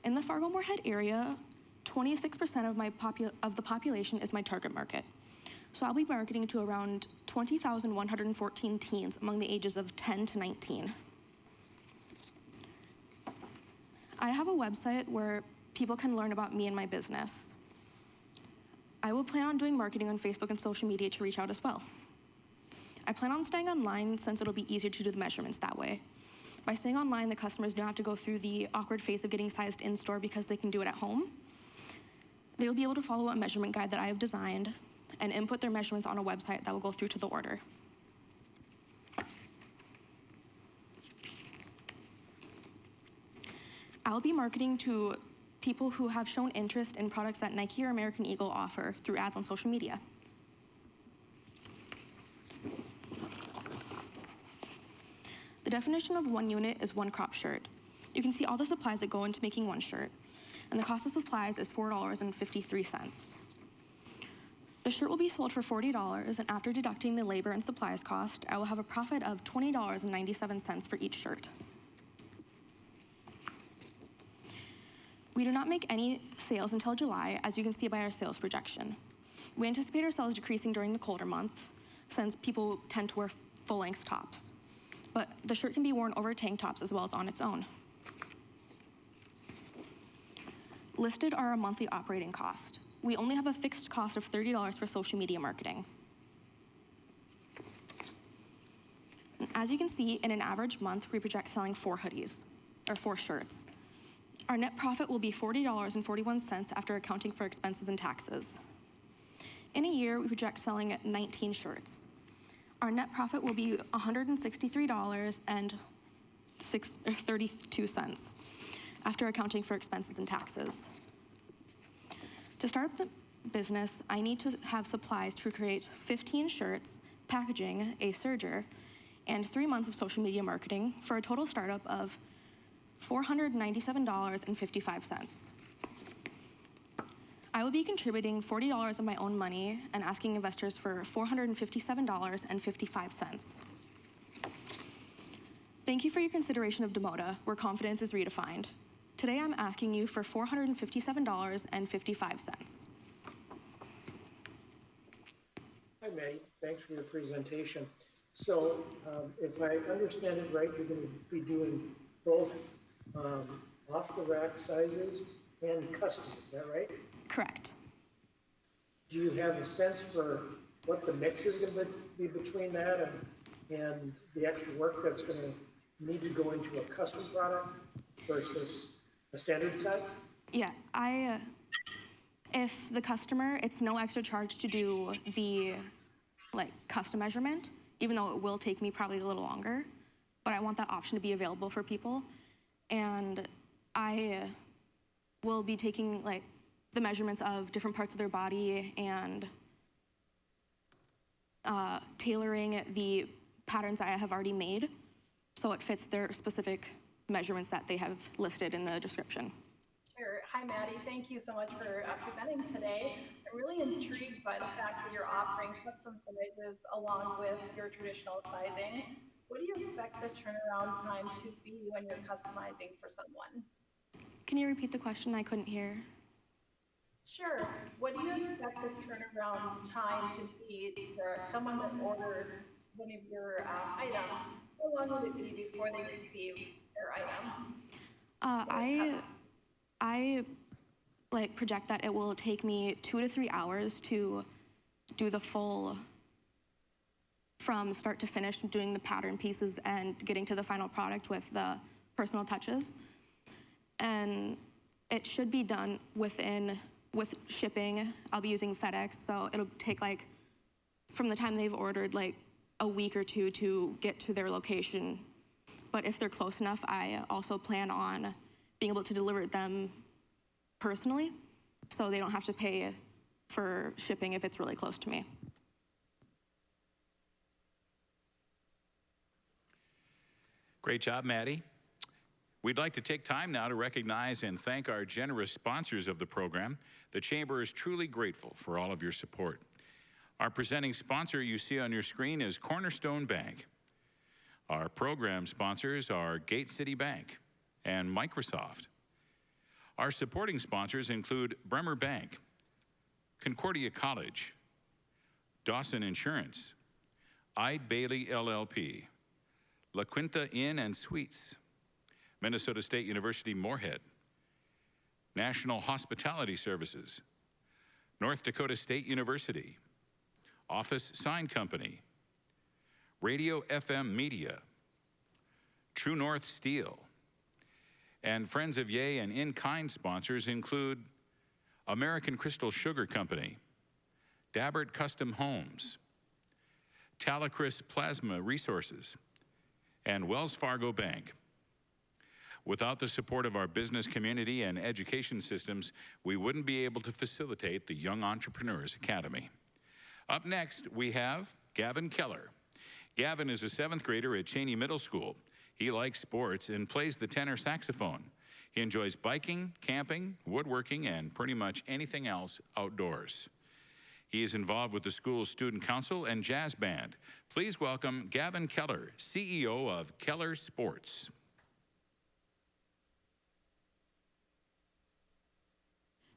In the Fargo-Moorhead area, 26% of the population is my target market. So I'll be marketing to around 20,114 teens among the ages of 10 to 19. I have a website where people can learn about me and my business. I will plan on doing marketing on Facebook and social media to reach out as well. I plan on staying online since it'll be easier to do the measurements that way. By staying online, the customers don't have to go through the awkward phase of getting sized in-store because they can do it at home. They will be able to follow a measurement guide that I have designed and input their measurements on a website that will go through to the order. I'll be marketing to people who have shown interest in products that Nike or American Eagle offer through ads on social media. The definition of one unit is one crop shirt. You can see all the supplies that go into making one shirt, and the cost of supplies is $4.53. The shirt will be sold for $40, and after deducting the labor and supplies cost, I will have a profit of $20.97 for each shirt. We do not make any sales until July, as you can see by our sales projection. We anticipate our sales decreasing during the colder months, since people tend to wear full-length tops. But the shirt can be worn over tank tops as well as on its own. Listed are our monthly operating cost. We only have a fixed cost of $30 for social media marketing. And as you can see, in an average month, we project selling 4 shirts. Our net profit will be $40.41 after accounting for expenses and taxes. In a year, we project selling 19 shirts. Our net profit will be $163.32 after accounting for expenses and taxes. To start the business, I need to have supplies to create 15 shirts, packaging, a serger, and 3 months of social media marketing for a total startup of $497.55. I will be contributing $40 of my own money and asking investors for $457.55. Thank you for your consideration of Demota, where confidence is redefined. Today I'm asking you for $457.55. Hi, Maddie. Thanks for your presentation. So if I understand it right, you're going to be doing both off-the-rack sizes and custom, is that right? Correct. Do you have a sense for what the mix is going to be between that and the extra work that's going to need to go into a custom product versus a standard size? Yeah, if the customer, it's no extra charge to do the custom measurement, even though it will take me probably a little longer, but I want that option to be available for people. And I will be taking the measurements of different parts of their body and tailoring the patterns that I have already made so it fits their specific measurements that they have listed in the description. Sure. Hi, Maddie. Thank you so much for presenting today. I'm really intrigued by the fact that you're offering custom sizes along with your traditional sizing. What do you expect the turnaround time to be when you're customizing for someone? Can you repeat the question? I couldn't hear. Sure. What do you expect the turnaround time to be for someone that orders one of your items? How long would it be before they receive their item? I project that it will take me 2 to 3 hours to do the full, from start to finish, doing the pattern pieces and getting to the final product with the personal touches. And it should be done with shipping. I'll be using FedEx, so it'll take from the time they've ordered a week or 2 to get to their location. But if they're close enough, I also plan on being able to deliver them personally, so they don't have to pay for shipping if it's really close to me. Great job, Maddie. We'd like to take time now to recognize and thank our generous sponsors of the program. The Chamber is truly grateful for all of your support. Our presenting sponsor you see on your screen is Cornerstone Bank. Our program sponsors are Gate City Bank and Microsoft. Our supporting sponsors include Bremer Bank, Concordia College, Dawson Insurance, Eide Bailey LLP, La Quinta Inn and Suites, Minnesota State University Moorhead, National Hospitality Services, North Dakota State University, Office Sign Company, Radio FM Media, True North Steel, and Friends of YEA and in-kind sponsors include American Crystal Sugar Company, Dabbert Custom Homes, Talacris Plasma Resources, and Wells Fargo Bank. Without the support of our business community and education systems, we wouldn't be able to facilitate the Young Entrepreneurs Academy. Up next, we have Gavin Keller. Gavin is a 7th grader at Cheney Middle School. He likes sports and plays the tenor saxophone. He enjoys biking, camping, woodworking, and pretty much anything else outdoors. He is involved with the school's student council and jazz band. Please welcome Gavin Keller, CEO of Keller Sports.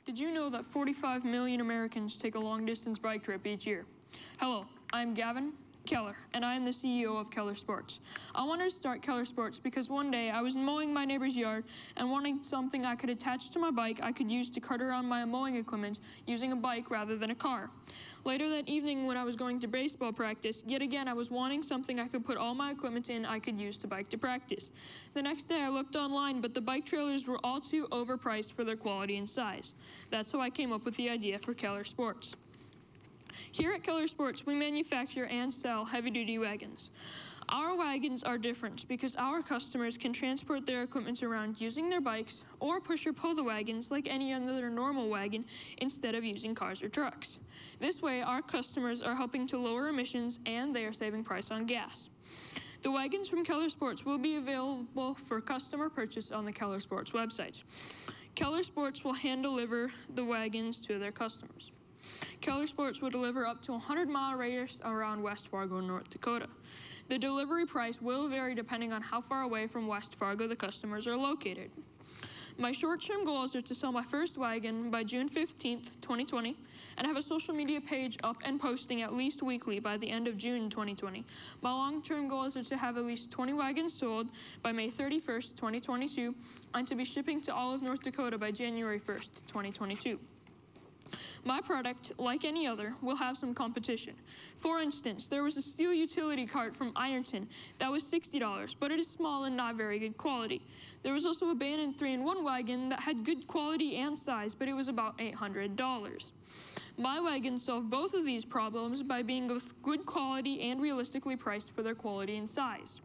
Did you know that 45 million Americans take a long-distance bike trip each year? Hello, I'm Gavin Keller, and I am the CEO of Keller Sports. I wanted to start Keller Sports because one day I was mowing my neighbor's yard and wanting something I could attach to my bike I could use to cart around my mowing equipment using a bike rather than a car. Later that evening when I was going to baseball practice, yet again I was wanting something I could put all my equipment in I could use to bike to practice. The next day I looked online, but the bike trailers were all too overpriced for their quality and size. That's how I came up with the idea for Keller Sports. Here at Keller Sports, we manufacture and sell heavy-duty wagons. Our wagons are different because our customers can transport their equipment around using their bikes or push or pull the wagons like any other normal wagon instead of using cars or trucks. This way, our customers are helping to lower emissions and they are saving price on gas. The wagons from Keller Sports will be available for customer purchase on the Keller Sports website. Keller Sports will hand-deliver the wagons to their customers. Keller Sports will deliver up to a 100-mile radius around West Fargo, North Dakota. The delivery price will vary depending on how far away from West Fargo the customers are located. My short-term goals are to sell my first wagon by June 15th, 2020, and have a social media page up and posting at least weekly by the end of June 2020. My long-term goals are to have at least 20 wagons sold by May 31st, 2022, and to be shipping to all of North Dakota by January 1st, 2022. My product, like any other, will have some competition. For instance, there was a steel utility cart from Ironton that was $60, but it is small and not very good quality. There was also a Bannon 3-in-1 wagon that had good quality and size, but it was about $800. My wagons solve both of these problems by being of good quality and realistically priced for their quality and size.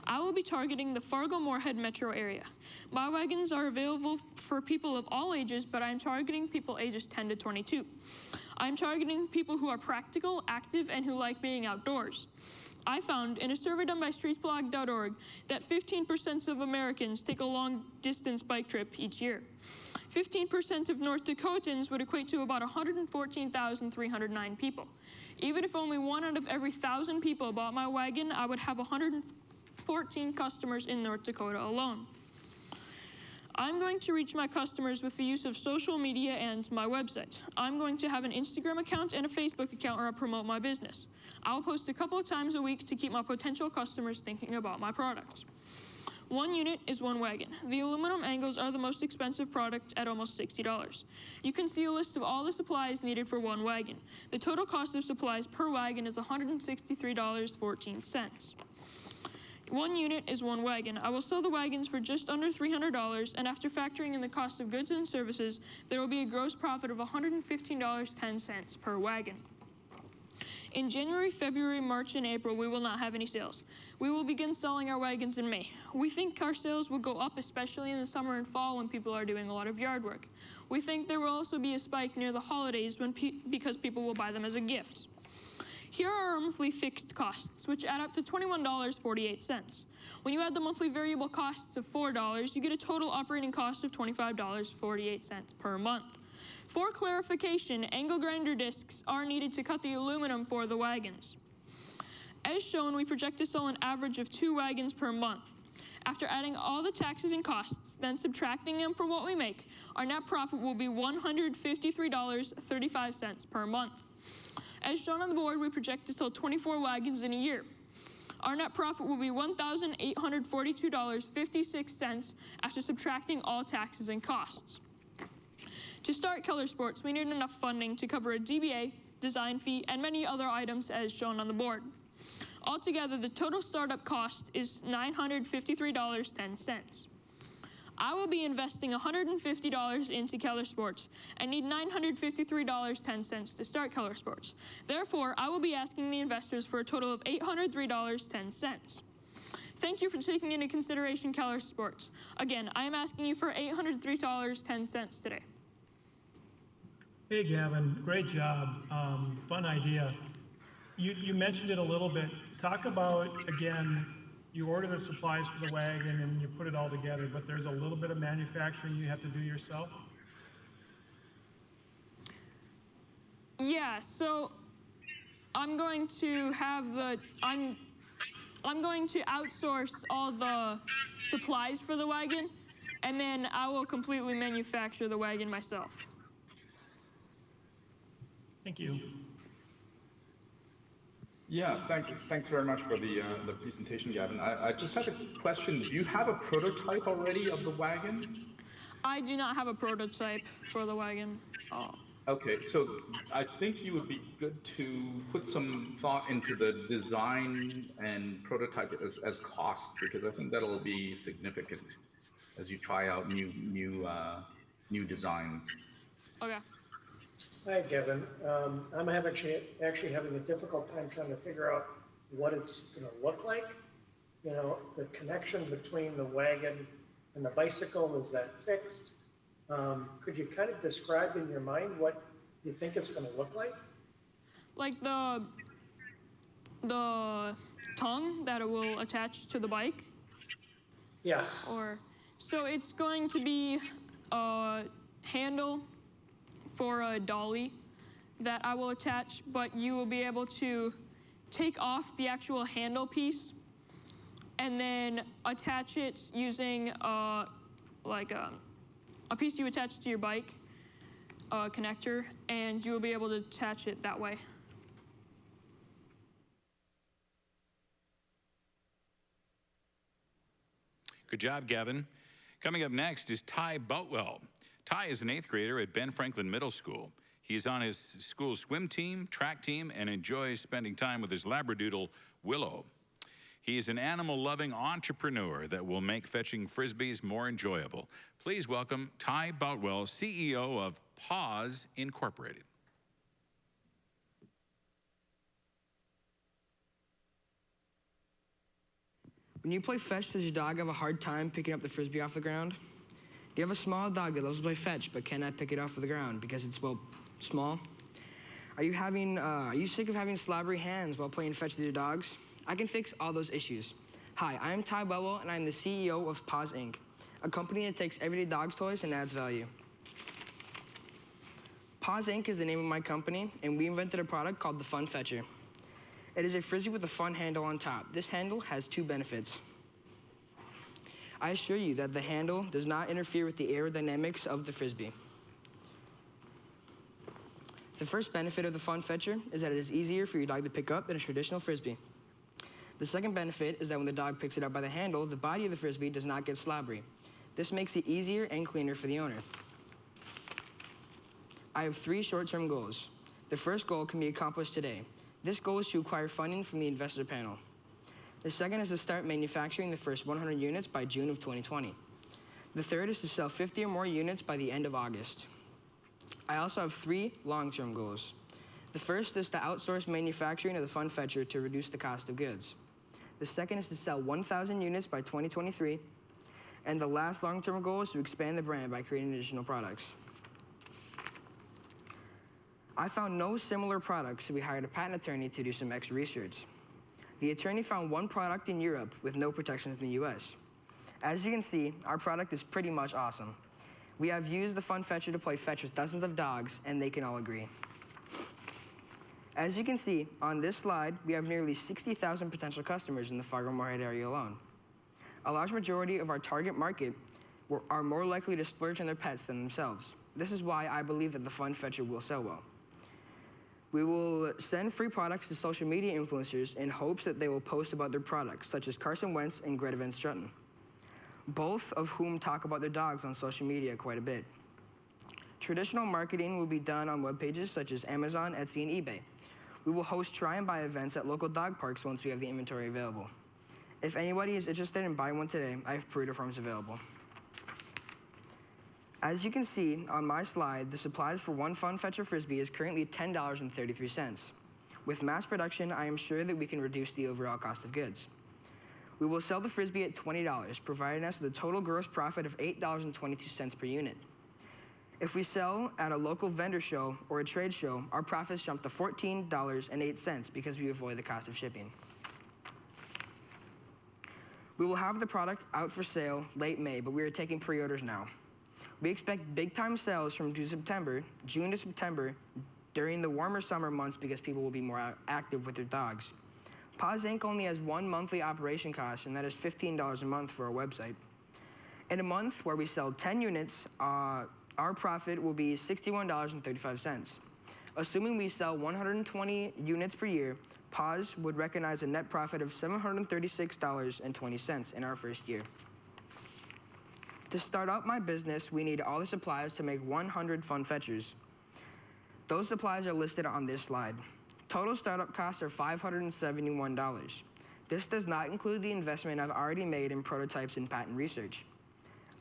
I will be targeting the Fargo-Moorhead metro area. My wagons are available for people of all ages, but I'm targeting people ages 10 to 22. I'm targeting people who are practical, active, and who like being outdoors. I found in a survey done by streetsblog.org that 15% of Americans take a long-distance bike trip each year. 15% of North Dakotans would equate to about 114,309 people. Even if only 1 out of every 1,000 people bought my wagon, I would have 114 customers in North Dakota alone. I'm going to reach my customers with the use of social media and my website. I'm going to have an Instagram account and a Facebook account where I promote my business. I'll post a couple of times a week to keep my potential customers thinking about my products. 1 unit is 1 wagon. The aluminum angles are the most expensive product at almost $60. You can see a list of all the supplies needed for 1 wagon. The total cost of supplies per wagon is $163.14. 1 unit is 1 wagon. I will sell the wagons for just under $300, and after factoring in the cost of goods and services, there will be a gross profit of $115.10 per wagon. In January, February, March, and April, we will not have any sales. We will begin selling our wagons in May. We think car sales will go up, especially in the summer and fall when people are doing a lot of yard work. We think there will also be a spike near the holidays because people will buy them as a gift. Here are our monthly fixed costs, which add up to $21.48. When you add the monthly variable costs of $4, you get a total operating cost of $25.48 per month. For clarification, angle grinder discs are needed to cut the aluminum for the wagons. As shown, we project to sell an average of 2 wagons per month. After adding all the taxes and costs, then subtracting them for what we make, our net profit will be $153.35 per month. As shown on the board, we project to sell 24 wagons in a year. Our net profit will be $1,842.56 after subtracting all taxes and costs. To start Keller Sports, we need enough funding to cover a DBA, design fee, and many other items as shown on the board. Altogether, the total startup cost is $953.10. I will be investing $150 into Keller Sports and need $953.10 to start Keller Sports. Therefore, I will be asking the investors for a total of $803.10. Thank you for taking into consideration Keller Sports. Again, I am asking you for $803.10 today. Hey, Gavin, great job. Fun idea. You mentioned it a little bit. Talk about, again, you order the supplies for the wagon and you put it all together, but there's a little bit of manufacturing you have to do yourself? Yeah, so I'm going to have I'm going to outsource all the supplies for the wagon, and then I will completely manufacture the wagon myself. Thank you. Yeah, thanks very much for the presentation, Gavin. I just had a question. Do you have a prototype already of the wagon? I do not have a prototype for the wagon. Oh. Okay, so I think you would be good to put some thought into the design and prototype as cost, because I think that'll be significant as you try out new designs. Okay. Hi, Kevin. I'm actually having a difficult time trying to figure out what it's going to look like. You know, the connection between the wagon and the bicycle, is that fixed? Could you kind of describe in your mind what you think it's going to look like? Like the tongue that it will attach to the bike? Yes. So it's going to be a handle for a dolly that I will attach, but you will be able to take off the actual handle piece and then attach it using a piece you attach to your bike, a connector, and you will be able to attach it that way. Good job, Gavin. Coming up next is Ty Boutwell. Ty is an 8th grader at Ben Franklin Middle School. He's on his school's swim team, track team, and enjoys spending time with his Labradoodle, Willow. He is an animal-loving entrepreneur that will make fetching Frisbees more enjoyable. Please welcome Ty Boutwell, CEO of Paws Incorporated. When you play fetch, does your dog have a hard time picking up the Frisbee off the ground? Do you have a small dog that loves to play fetch but cannot pick it off of the ground because it's, well, small? Are you sick of having slobbery hands while playing fetch with your dogs? I can fix all those issues. Hi, I am Ty Boutwell, and I'm the CEO of Paws Inc., a company that takes everyday dog's toys and adds value. Paws Inc. is the name of my company, and we invented a product called the Fun Fetcher. It is a Frisbee with a fun handle on top. This handle has 2 benefits. I assure you that the handle does not interfere with the aerodynamics of the Frisbee. The first benefit of the Fun Fetcher is that it is easier for your dog to pick up than a traditional Frisbee. The second benefit is that when the dog picks it up by the handle, the body of the Frisbee does not get slobbery. This makes it easier and cleaner for the owner. I have 3 short-term goals. The first goal can be accomplished today. This goal is to acquire funding from the investor panel. The second is to start manufacturing the first 100 units by June of 2020. The third is to sell 50 or more units by the end of August. I also have 3 long-term goals. The first is to outsource manufacturing of the fun fetcher to reduce the cost of goods. The second is to sell 1,000 units by 2023. And the last long-term goal is to expand the brand by creating additional products. I found no similar products, so we hired a patent attorney to do some extra research. The attorney found one product in Europe with no protections in the US. As you can see, our product is pretty much awesome. We have used the fun fetcher to play fetch with dozens of dogs, and they can all agree. As you can see on this slide, we have nearly 60,000 potential customers in the Fargo-Moorhead area alone. A large majority of our target market are more likely to splurge on their pets than themselves. This is why I believe that the fun fetcher will sell well. We will send free products to social media influencers in hopes that they will post about their products, such as Carson Wentz and Greta Van Struten, both of whom talk about their dogs on social media quite a bit. Traditional marketing will be done on web pages such as Amazon, Etsy, and eBay. We will host try and buy events at local dog parks once we have the inventory available. If anybody is interested in buying one today, I have breeder farms available. As you can see on my slide, the supplies for one fun fetcher frisbee is currently $10.33. With mass production, I am sure that we can reduce the overall cost of goods. We will sell the frisbee at $20, providing us with a total gross profit of $8.22 per unit. If we sell at a local vendor show or a trade show, our profits jump to $14.08 because we avoid the cost of shipping. We will have the product out for sale late May, but we are taking pre-orders now. We expect big-time sales from June to September, during the warmer summer months because people will be more active with their dogs. Paws Inc. only has one monthly operation cost, and that is $15 a month for our website. In a month where we sell 10 units, our profit will be $61.35. Assuming we sell 120 units per year, Paws would recognize a net profit of $736.20 in our first year. To start out my business, we need all the supplies to make 100 fun fetchers. Those supplies are listed on this slide. Total startup costs are $571. This does not include the investment I've already made in prototypes and patent research.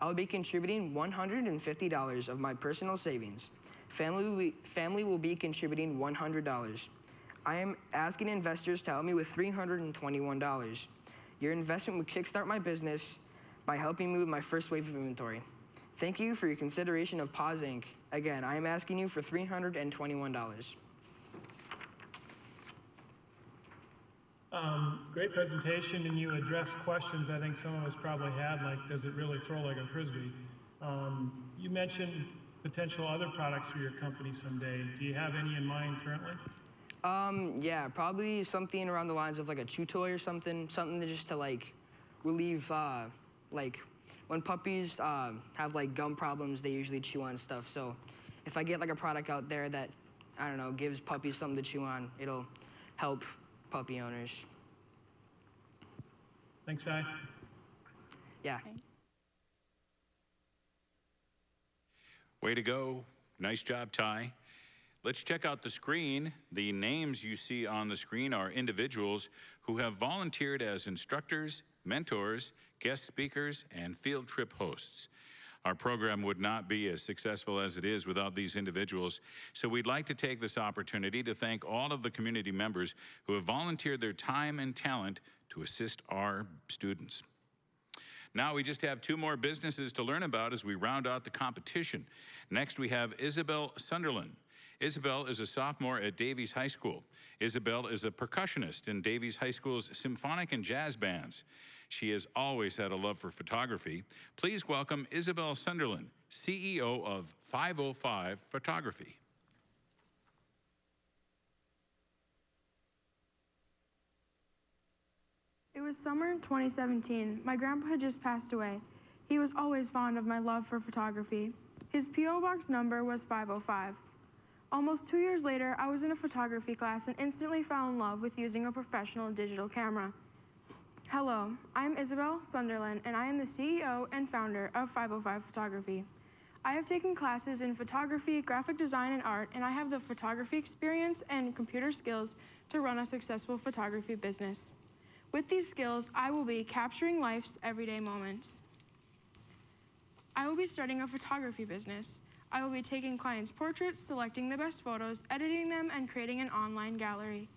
I'll be contributing $150 of my personal savings. Family will be contributing $100. I am asking investors to help me with $321. Your investment would kickstart my business by helping me with my first wave of inventory. Thank you for your consideration of Paws Inc. Again, I am asking you for $321. Great presentation, and you addressed questions I think some of us probably had, like, does it really throw like a frisbee? You mentioned potential other products for your company someday. Do you have any in mind currently? Yeah, probably something around the lines of like a chew toy or something to just to like relieve, like when puppies have like gum problems, they usually chew on stuff. So if I get like a product out there that, I don't know, gives puppies something to chew on, it'll help puppy owners. Thanks, Ty. Yeah. Way to go. Nice job, Ty. Let's check out the screen. The names you see on the screen are individuals who have volunteered as instructors, mentors, guest speakers, and field trip hosts. Our program would not be as successful as it is without these individuals, so we'd like to take this opportunity to thank all of the community members who have volunteered their time and talent to assist our students. Now we just have two more businesses to learn about as we round out the competition. Next we have Isabel Sunderland. Isabel is a sophomore at Davies High School. Isabel is a percussionist in Davies High School's symphonic and jazz bands. She has always had a love for photography. Please welcome Isabel Sunderland, CEO of 505 Photography. It was summer 2017. My grandpa had just passed away. He was always fond of my love for photography. His P.O. box number was 505. Almost 2 years later, I was in a photography class and instantly fell in love with using a professional digital camera. Hello, I'm Isabel Sunderland, and I am the CEO and founder of 505 Photography. I have taken classes in photography, graphic design, and art, and I have the photography experience and computer skills to run a successful photography business. With these skills, I will be capturing life's everyday moments. I will be starting a photography business. I will be taking clients' portraits, selecting the best photos, editing them, and creating an online gallery.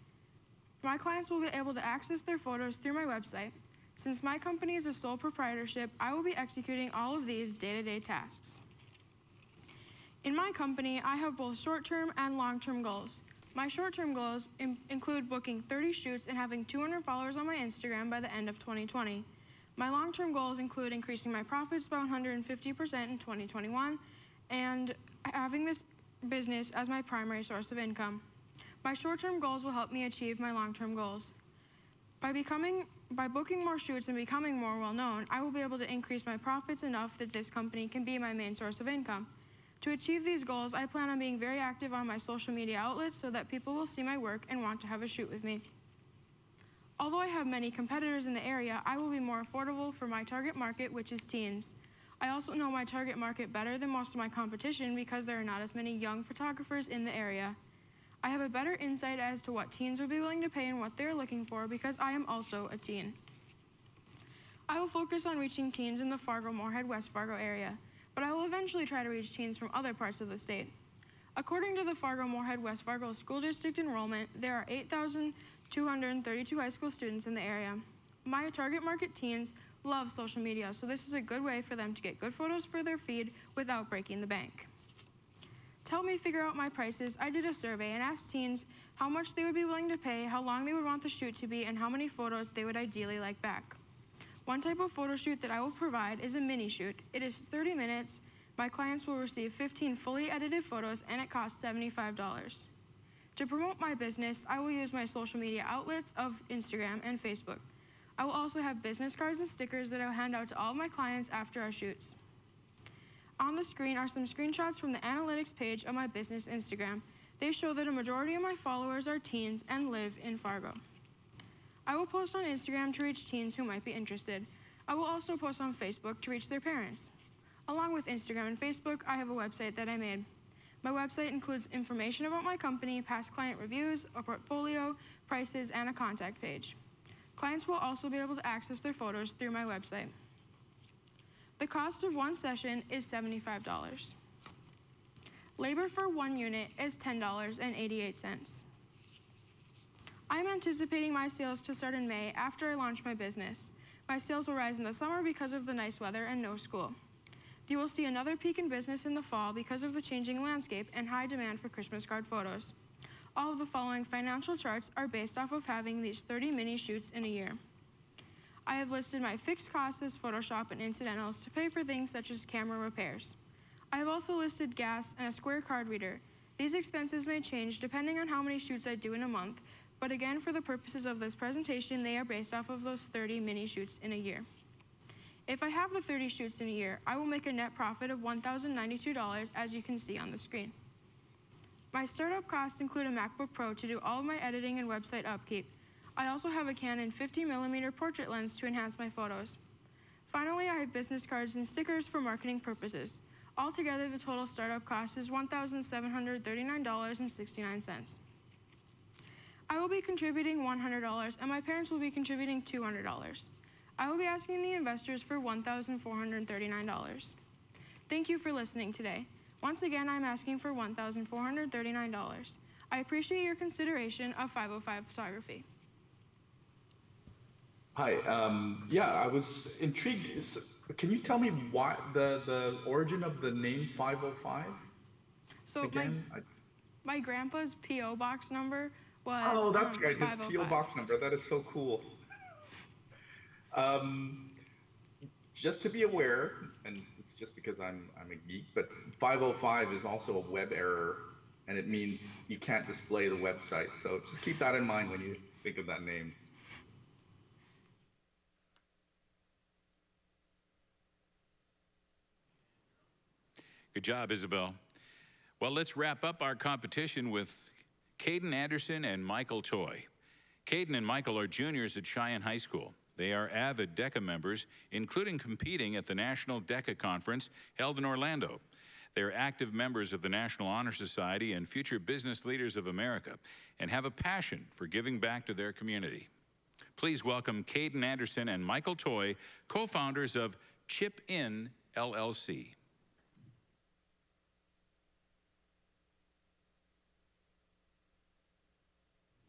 My clients will be able to access their photos through my website. Since my company is a sole proprietorship, I will be executing all of these day-to-day tasks. In my company, I have both short-term and long-term goals. My short-term goals include booking 30 shoots and having 200 followers on my Instagram by the end of 2020. My long-term goals include increasing my profits by 150% in 2021 and having this business as my primary source of income. My short-term goals will help me achieve my long-term goals. By booking more shoots and becoming more well-known, I will be able to increase my profits enough that this company can be my main source of income. To achieve these goals, I plan on being very active on my social media outlets so that people will see my work and want to have a shoot with me. Although I have many competitors in the area, I will be more affordable for my target market, which is teens. I also know my target market better than most of my competition because there are not as many young photographers in the area. I have a better insight as to what teens would be willing to pay and what they're looking for because I am also a teen. I will focus on reaching teens in the Fargo-Moorhead, West Fargo area, but I will eventually try to reach teens from other parts of the state. According to the Fargo-Moorhead, West Fargo School District enrollment, there are 8,232 high school students in the area. My target market teens love social media, so this is a good way for them to get good photos for their feed without breaking the bank. To help me figure out my prices, I did a survey and asked teens how much they would be willing to pay, how long they would want the shoot to be, and how many photos they would ideally like back. One type of photo shoot that I will provide is a mini shoot. It is 30 minutes. My clients will receive 15 fully edited photos, and it costs $75. To promote my business, I will use my social media outlets of Instagram and Facebook. I will also have business cards and stickers that I will hand out to all of my clients after our shoots. On the screen are some screenshots from the analytics page of my business Instagram. They show that a majority of my followers are teens and live in Fargo. I will post on Instagram to reach teens who might be interested. I will also post on Facebook to reach their parents. Along with Instagram and Facebook, I have a website that I made. My website includes information about my company, past client reviews, a portfolio, prices, and a contact page. Clients will also be able to access their photos through my website. The cost of one session is $75. Labor for one unit is $10.88. I'm anticipating my sales to start in May after I launch my business. My sales will rise in the summer because of the nice weather and no school. You will see another peak in business in the fall because of the changing landscape and high demand for Christmas card photos. All of the following financial charts are based off of having these 30 mini shoots in a year. I have listed my fixed costs as Photoshop and incidentals to pay for things such as camera repairs. I have also listed gas and a square card reader. These expenses may change depending on how many shoots I do in a month, but again, for the purposes of this presentation, they are based off of those 30 mini shoots in a year. If I have the 30 shoots in a year, I will make a net profit of $1,092, as you can see on the screen. My startup costs include a MacBook Pro to do all of my editing and website upkeep. I also have a Canon 50mm portrait lens to enhance my photos. Finally, I have business cards and stickers for marketing purposes. Altogether, the total startup cost is $1,739.69. I will be contributing $100, and my parents will be contributing $200. I will be asking the investors for $1,439. Thank you for listening today. Once again, I'm asking for $1,439. I appreciate your consideration of 505 Photography. Hi, yeah, I was intrigued. Can you tell me why the origin of the name 505? So again? my grandpa's P.O. box number was Oh, that's right, his 505. P.O. box number. That is so cool. Just to be aware, and it's just because I'm a geek, but 505 is also a web error, and it means you can't display the website. So just keep that in mind when you think of that name. Good job, Isabel. Well, let's wrap up our competition with Caden Anderson and Michael Toy. Caden and Michael are juniors at Cheyenne High School. They are avid DECA members, including competing at the National DECA Conference held in Orlando. They are active members of the National Honor Society and Future Business Leaders of America and have a passion for giving back to their community. Please welcome Caden Anderson and Michael Toy, co-founders of Chip In LLC.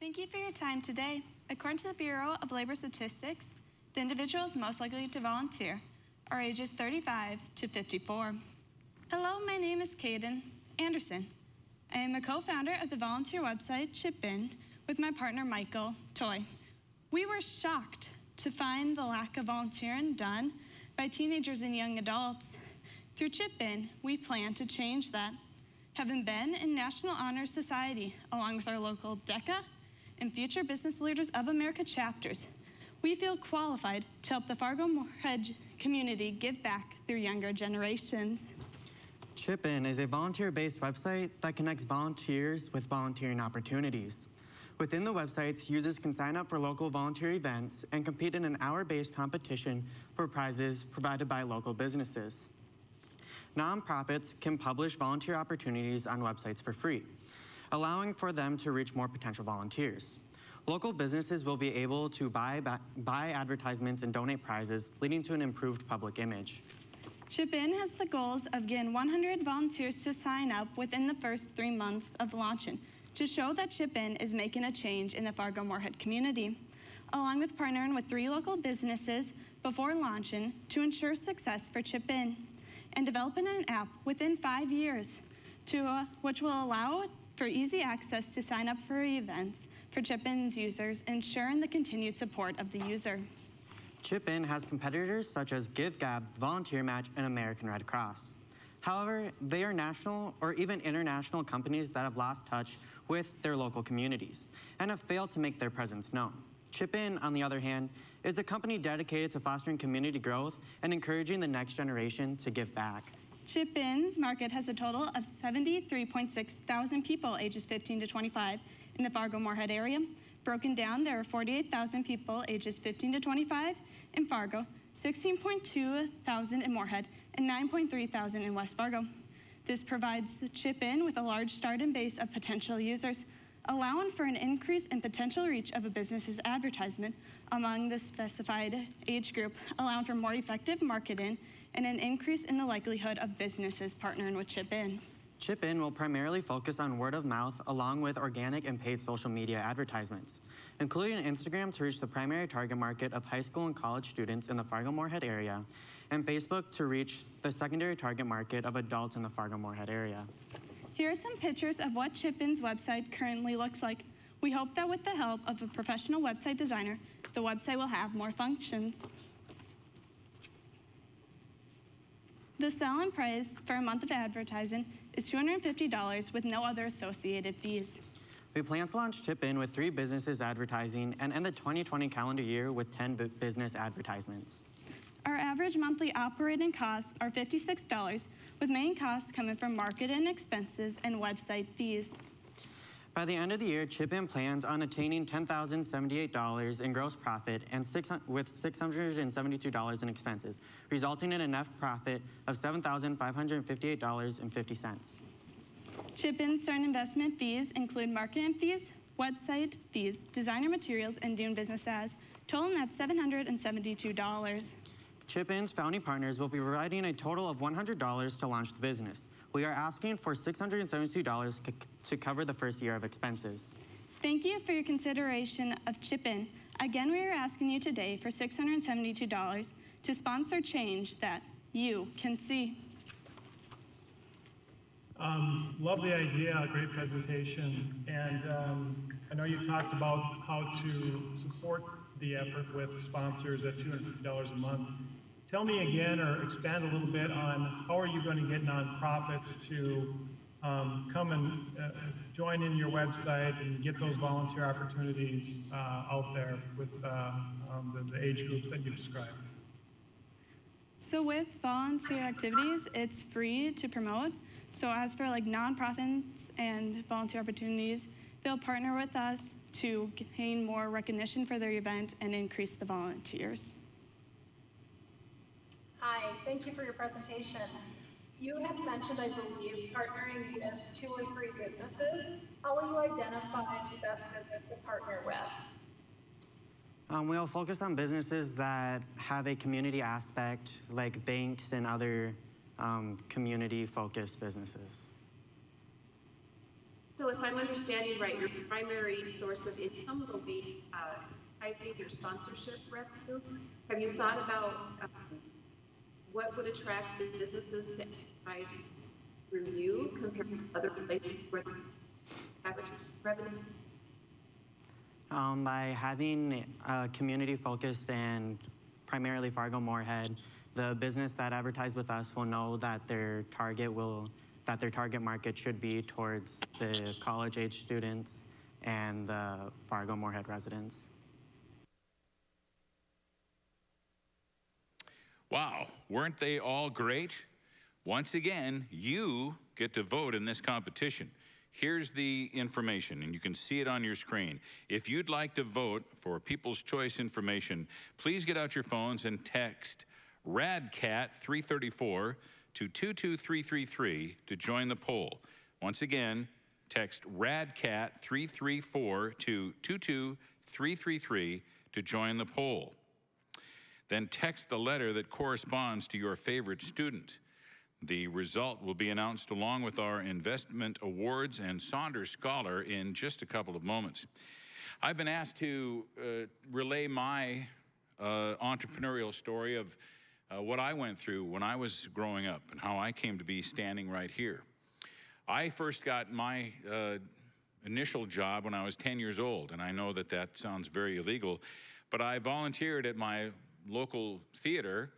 Thank you for your time today. According to the Bureau of Labor Statistics, the individuals most likely to volunteer are ages 35 to 54. Hello, my name is Kaden Anderson. I am a co-founder of the volunteer website Chip In with my partner Michael Toy. We were shocked to find the lack of volunteering done by teenagers and young adults. Through Chip In, we plan to change that. Having been in National Honor Society, along with our local DECA and Future Business Leaders of America chapters, we feel qualified to help the Fargo-Moorhead community give back through younger generations. Chip In is a volunteer-based website that connects volunteers with volunteering opportunities. Within the websites, users can sign up for local volunteer events and compete in an hour-based competition for prizes provided by local businesses. Nonprofits can publish volunteer opportunities on websites for free, allowing for them to reach more potential volunteers. Local businesses will be able to buy advertisements and donate prizes, leading to an improved public image. Chip In has the goals of getting 100 volunteers to sign up within the first 3 months of launching to show that Chip In is making a change in the Fargo-Moorhead community, along with partnering with 3 local businesses before launching to ensure success for Chip In, and developing an app within 5 years which will allow for easy access to sign up for events for Chip In's users, ensuring the continued support of the user. Chip In has competitors such as GiveGab, Volunteer Match, and American Red Cross. However, they are national or even international companies that have lost touch with their local communities and have failed to make their presence known. Chip In, on the other hand, is a company dedicated to fostering community growth and encouraging the next generation to give back. Chip In's market has a total of 73.6 thousand people ages 15 to 25 in the Fargo-Moorhead area. Broken down, there are 48,000 people ages 15 to 25 in Fargo, 16.2 thousand in Moorhead, and 9.3 thousand in West Fargo. This provides Chip In with a large starting base of potential users, allowing for an increase in potential reach of a business's advertisement among the specified age group, allowing for more effective marketing and an increase in the likelihood of businesses partnering with Chip In. Chip In will primarily focus on word of mouth along with organic and paid social media advertisements, including Instagram to reach the primary target market of high school and college students in the Fargo-Moorhead area, and Facebook to reach the secondary target market of adults in the Fargo-Moorhead area. Here are some pictures of what Chip In's website currently looks like. We hope that with the help of a professional website designer, the website will have more functions. The sell-in price for a month of advertising is $250 with no other associated fees. We plan to launch Chip In with 3 businesses advertising and end the 2020 calendar year with 10 business advertisements. Our average monthly operating costs are $56, with main costs coming from marketing expenses and website fees. By the end of the year, Chip In plans on attaining $10,078 in gross profit and $672 in expenses, resulting in a net profit of $7,558.50. Chip In's certain investment fees include marketing fees, website fees, designer materials, and doing business as, totaling at $772. Chip In's founding partners will be providing a total of $100 to launch the business. We are asking for $672 to cover the first year of expenses. Thank you for your consideration of Chip In. Again, we are asking you today for $672 to sponsor change that you can see. Love the idea, great presentation. And I know you talked about how to support the effort with sponsors at $250 a month. Tell me again, or expand a little bit on how are you going to get nonprofits to come and join in your website and get those volunteer opportunities out there with the age groups that you described? So with volunteer activities, it's free to promote. So as for like nonprofits and volunteer opportunities, they'll partner with us to gain more recognition for their event and increase the volunteers. Hi, thank you for your presentation. You had mentioned, I believe, partnering with 2 or 3 businesses. How will you identify the best business to partner with? We'll focus on businesses that have a community aspect, like banks and other community-focused businesses. So if I'm understanding right, your primary source of income will be advertising your sponsorship revenue. Have you thought about what would attract businesses to advertise through you compared to other places where advertising revenue? By having community focused and primarily Fargo-Moorhead, the business that advertise with us will know that their target market should be towards the college-age students and the Fargo-Moorhead residents. Wow, weren't they all great? Once again, you get to vote in this competition. Here's the information, and you can see it on your screen. If you'd like to vote for People's Choice information, please get out your phones and text RADCAT 334 to 22333 to join the poll. Once again, text RADCAT 334 to 22333 to join the poll. Then text the letter that corresponds to your favorite student. The result will be announced along with our investment awards and Saunders Scholar in just a couple of moments. I've been asked to relay my entrepreneurial story of what I went through when I was growing up and how I came to be standing right here. I first got my initial job when I was 10 years old, and I know that that sounds very illegal, but I volunteered at my local theater,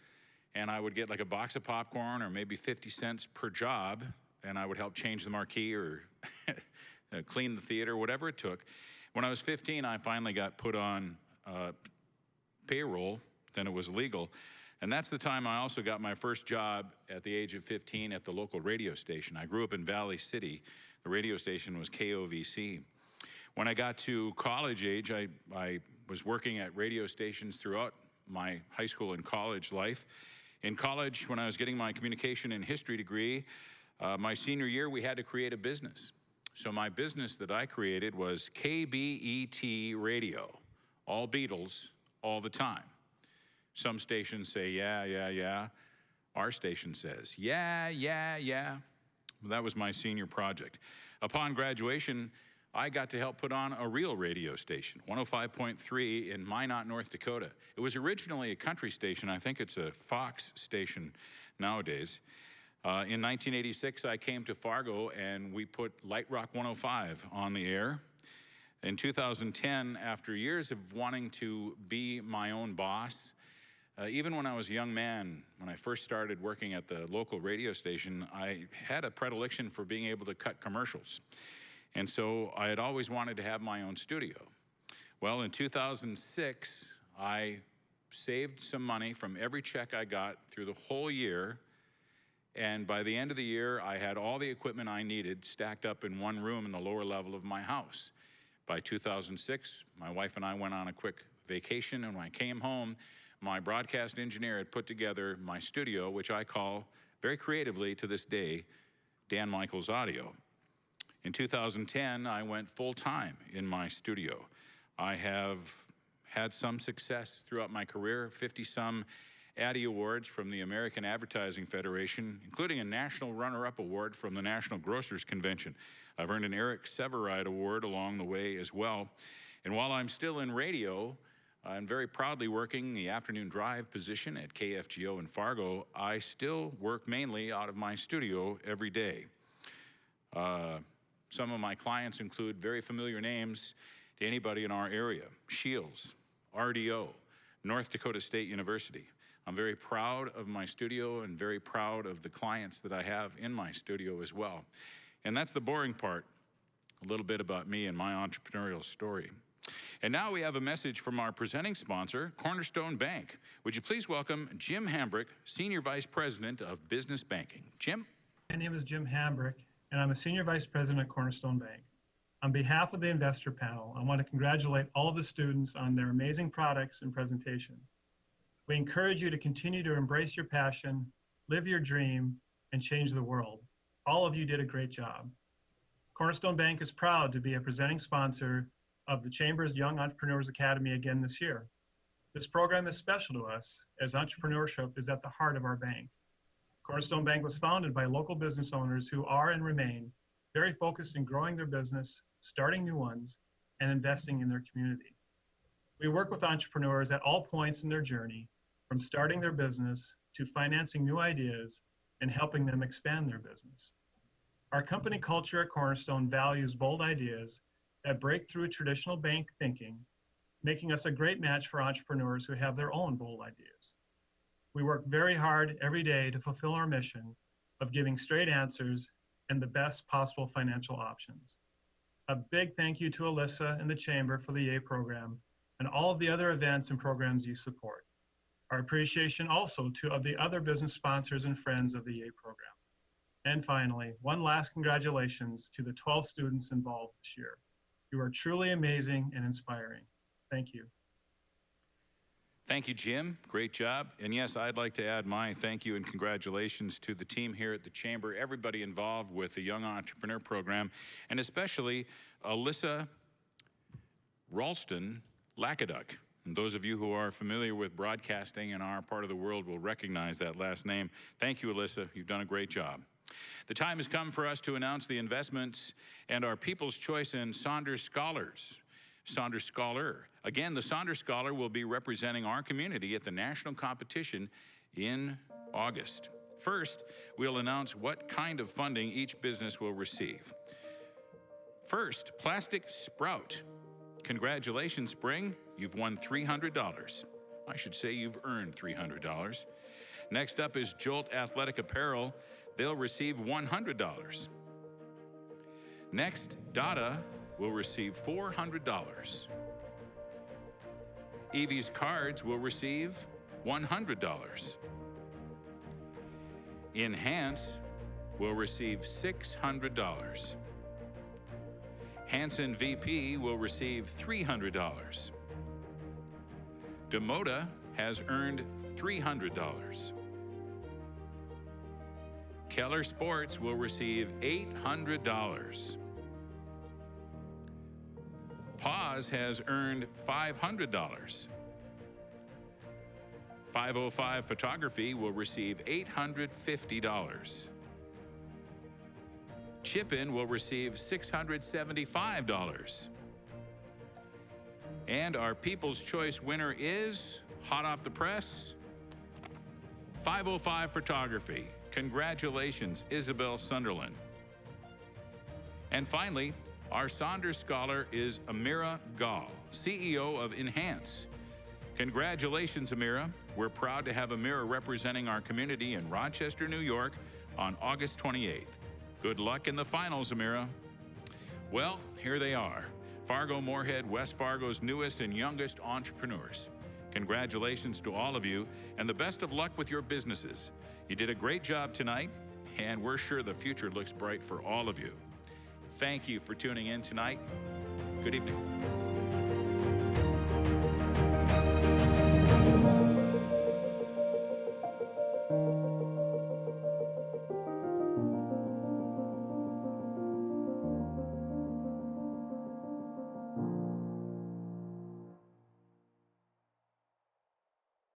and I would get like a box of popcorn or maybe 50 cents per job, and I would help change the marquee or clean the theater, whatever it took. When I was 15, I finally got put on payroll, then it was legal. And that's the time I also got my first job at the age of 15 at the local radio station. I grew up in Valley City. The radio station was KOVC. When I got to college age, I was working at radio stations throughout my high school and college life. In college, when I was getting my communication and history degree, my senior year, we had to create a business. So my business that I created was KBET Radio, all Beatles, all the time. Some stations say, yeah, yeah, yeah. Our station says, yeah, yeah, yeah. Well, that was my senior project. Upon graduation, I got to help put on a real radio station, 105.3 in Minot, North Dakota. It was originally a country station. I think it's a Fox station nowadays. In 1986, I came to Fargo, and we put Light Rock 105 on the air. In 2010, after years of wanting to be my own boss, even when I was a young man, when I first started working at the local radio station, I had a predilection for being able to cut commercials. And so I had always wanted to have my own studio. Well, in 2006, I saved some money from every check I got through the whole year. And by the end of the year, I had all the equipment I needed stacked up in one room in the lower level of my house. By 2006, my wife and I went on a quick vacation, and when I came home, my broadcast engineer had put together my studio, which I call very creatively to this day, Dan Michaels Audio. In 2010, I went full-time in my studio. I have had some success throughout my career, 50-some Addy Awards from the American Advertising Federation, including a national runner-up award from the National Grocers Convention. I've earned an Eric Severide Award along the way as well. And while I'm still in radio, I'm very proudly working the afternoon drive position at KFGO in Fargo. I still work mainly out of my studio every day. Some of my clients include very familiar names to anybody in our area: Shields, RDO, North Dakota State University. I'm very proud of my studio and very proud of the clients that I have in my studio as well. And that's the boring part, a little bit about me and my entrepreneurial story. And now we have a message from our presenting sponsor, Cornerstone Bank. Would you please welcome Jim Hambrick, Senior Vice President of Business Banking. Jim? My name is Jim Hambrick, and I'm a Senior Vice President at Cornerstone Bank. On behalf of the investor panel, I want to congratulate all of the students on their amazing products and presentations. We encourage you to continue to embrace your passion, live your dream, and change the world. All of you did a great job. Cornerstone Bank is proud to be a presenting sponsor of the Chamber's Young Entrepreneurs Academy again this year. This program is special to us as entrepreneurship is at the heart of our bank. Cornerstone Bank was founded by local business owners who are and remain very focused in growing their business, starting new ones, and investing in their community. We work with entrepreneurs at all points in their journey, from starting their business to financing new ideas and helping them expand their business. Our company culture at Cornerstone values bold ideas that break through traditional bank thinking, making us a great match for entrepreneurs who have their own bold ideas. We work very hard every day to fulfill our mission of giving straight answers and the best possible financial options. A big thank you to Alyssa and the Chamber for the YEA program and all of the other events and programs you support. Our appreciation also to the other business sponsors and friends of the YEA program. And finally, one last congratulations to the 12 students involved this year. You are truly amazing and inspiring. Thank you. Thank you, Jim. Great job. And yes, I'd like to add my thank you and congratulations to the team here at the Chamber, everybody involved with the Young Entrepreneur Program, and especially Alyssa Ralston Lackaduk. And those of you who are familiar with broadcasting in our part of the world will recognize that last name. Thank you, Alyssa. You've done a great job. The time has come for us to announce the investments and our People's Choice in Saunders Scholars. Saunders Scholar. Again, the Saunders Scholar will be representing our community at the national competition in August. First, we'll announce what kind of funding each business will receive. First, Plastic Sprout. Congratulations, Spring. You've won $300. I should say you've earned $300. Next up is Jolt Athletic Apparel. They'll receive $100. Next, Dada will receive $400. Evie's Cards will receive $100. Enhance will receive $600. Hanson VP will receive $300. Demota has earned $300. Keller Sports will receive $800. Paz has earned $500. 505 Photography will receive $850. Chip-In will receive $675. And our People's Choice winner is, hot off the press, 505 Photography. Congratulations, Isabel Sunderland. And finally, our Saunders Scholar is Amira Gall, CEO of Enhance. Congratulations, Amira. We're proud to have Amira representing our community in Rochester, New York on August 28th. Good luck in the finals, Amira. Well, here they are, Fargo-Moorhead, West Fargo's newest and youngest entrepreneurs. Congratulations to all of you, and the best of luck with your businesses. You did a great job tonight, and we're sure the future looks bright for all of you. Thank you for tuning in tonight. Good evening.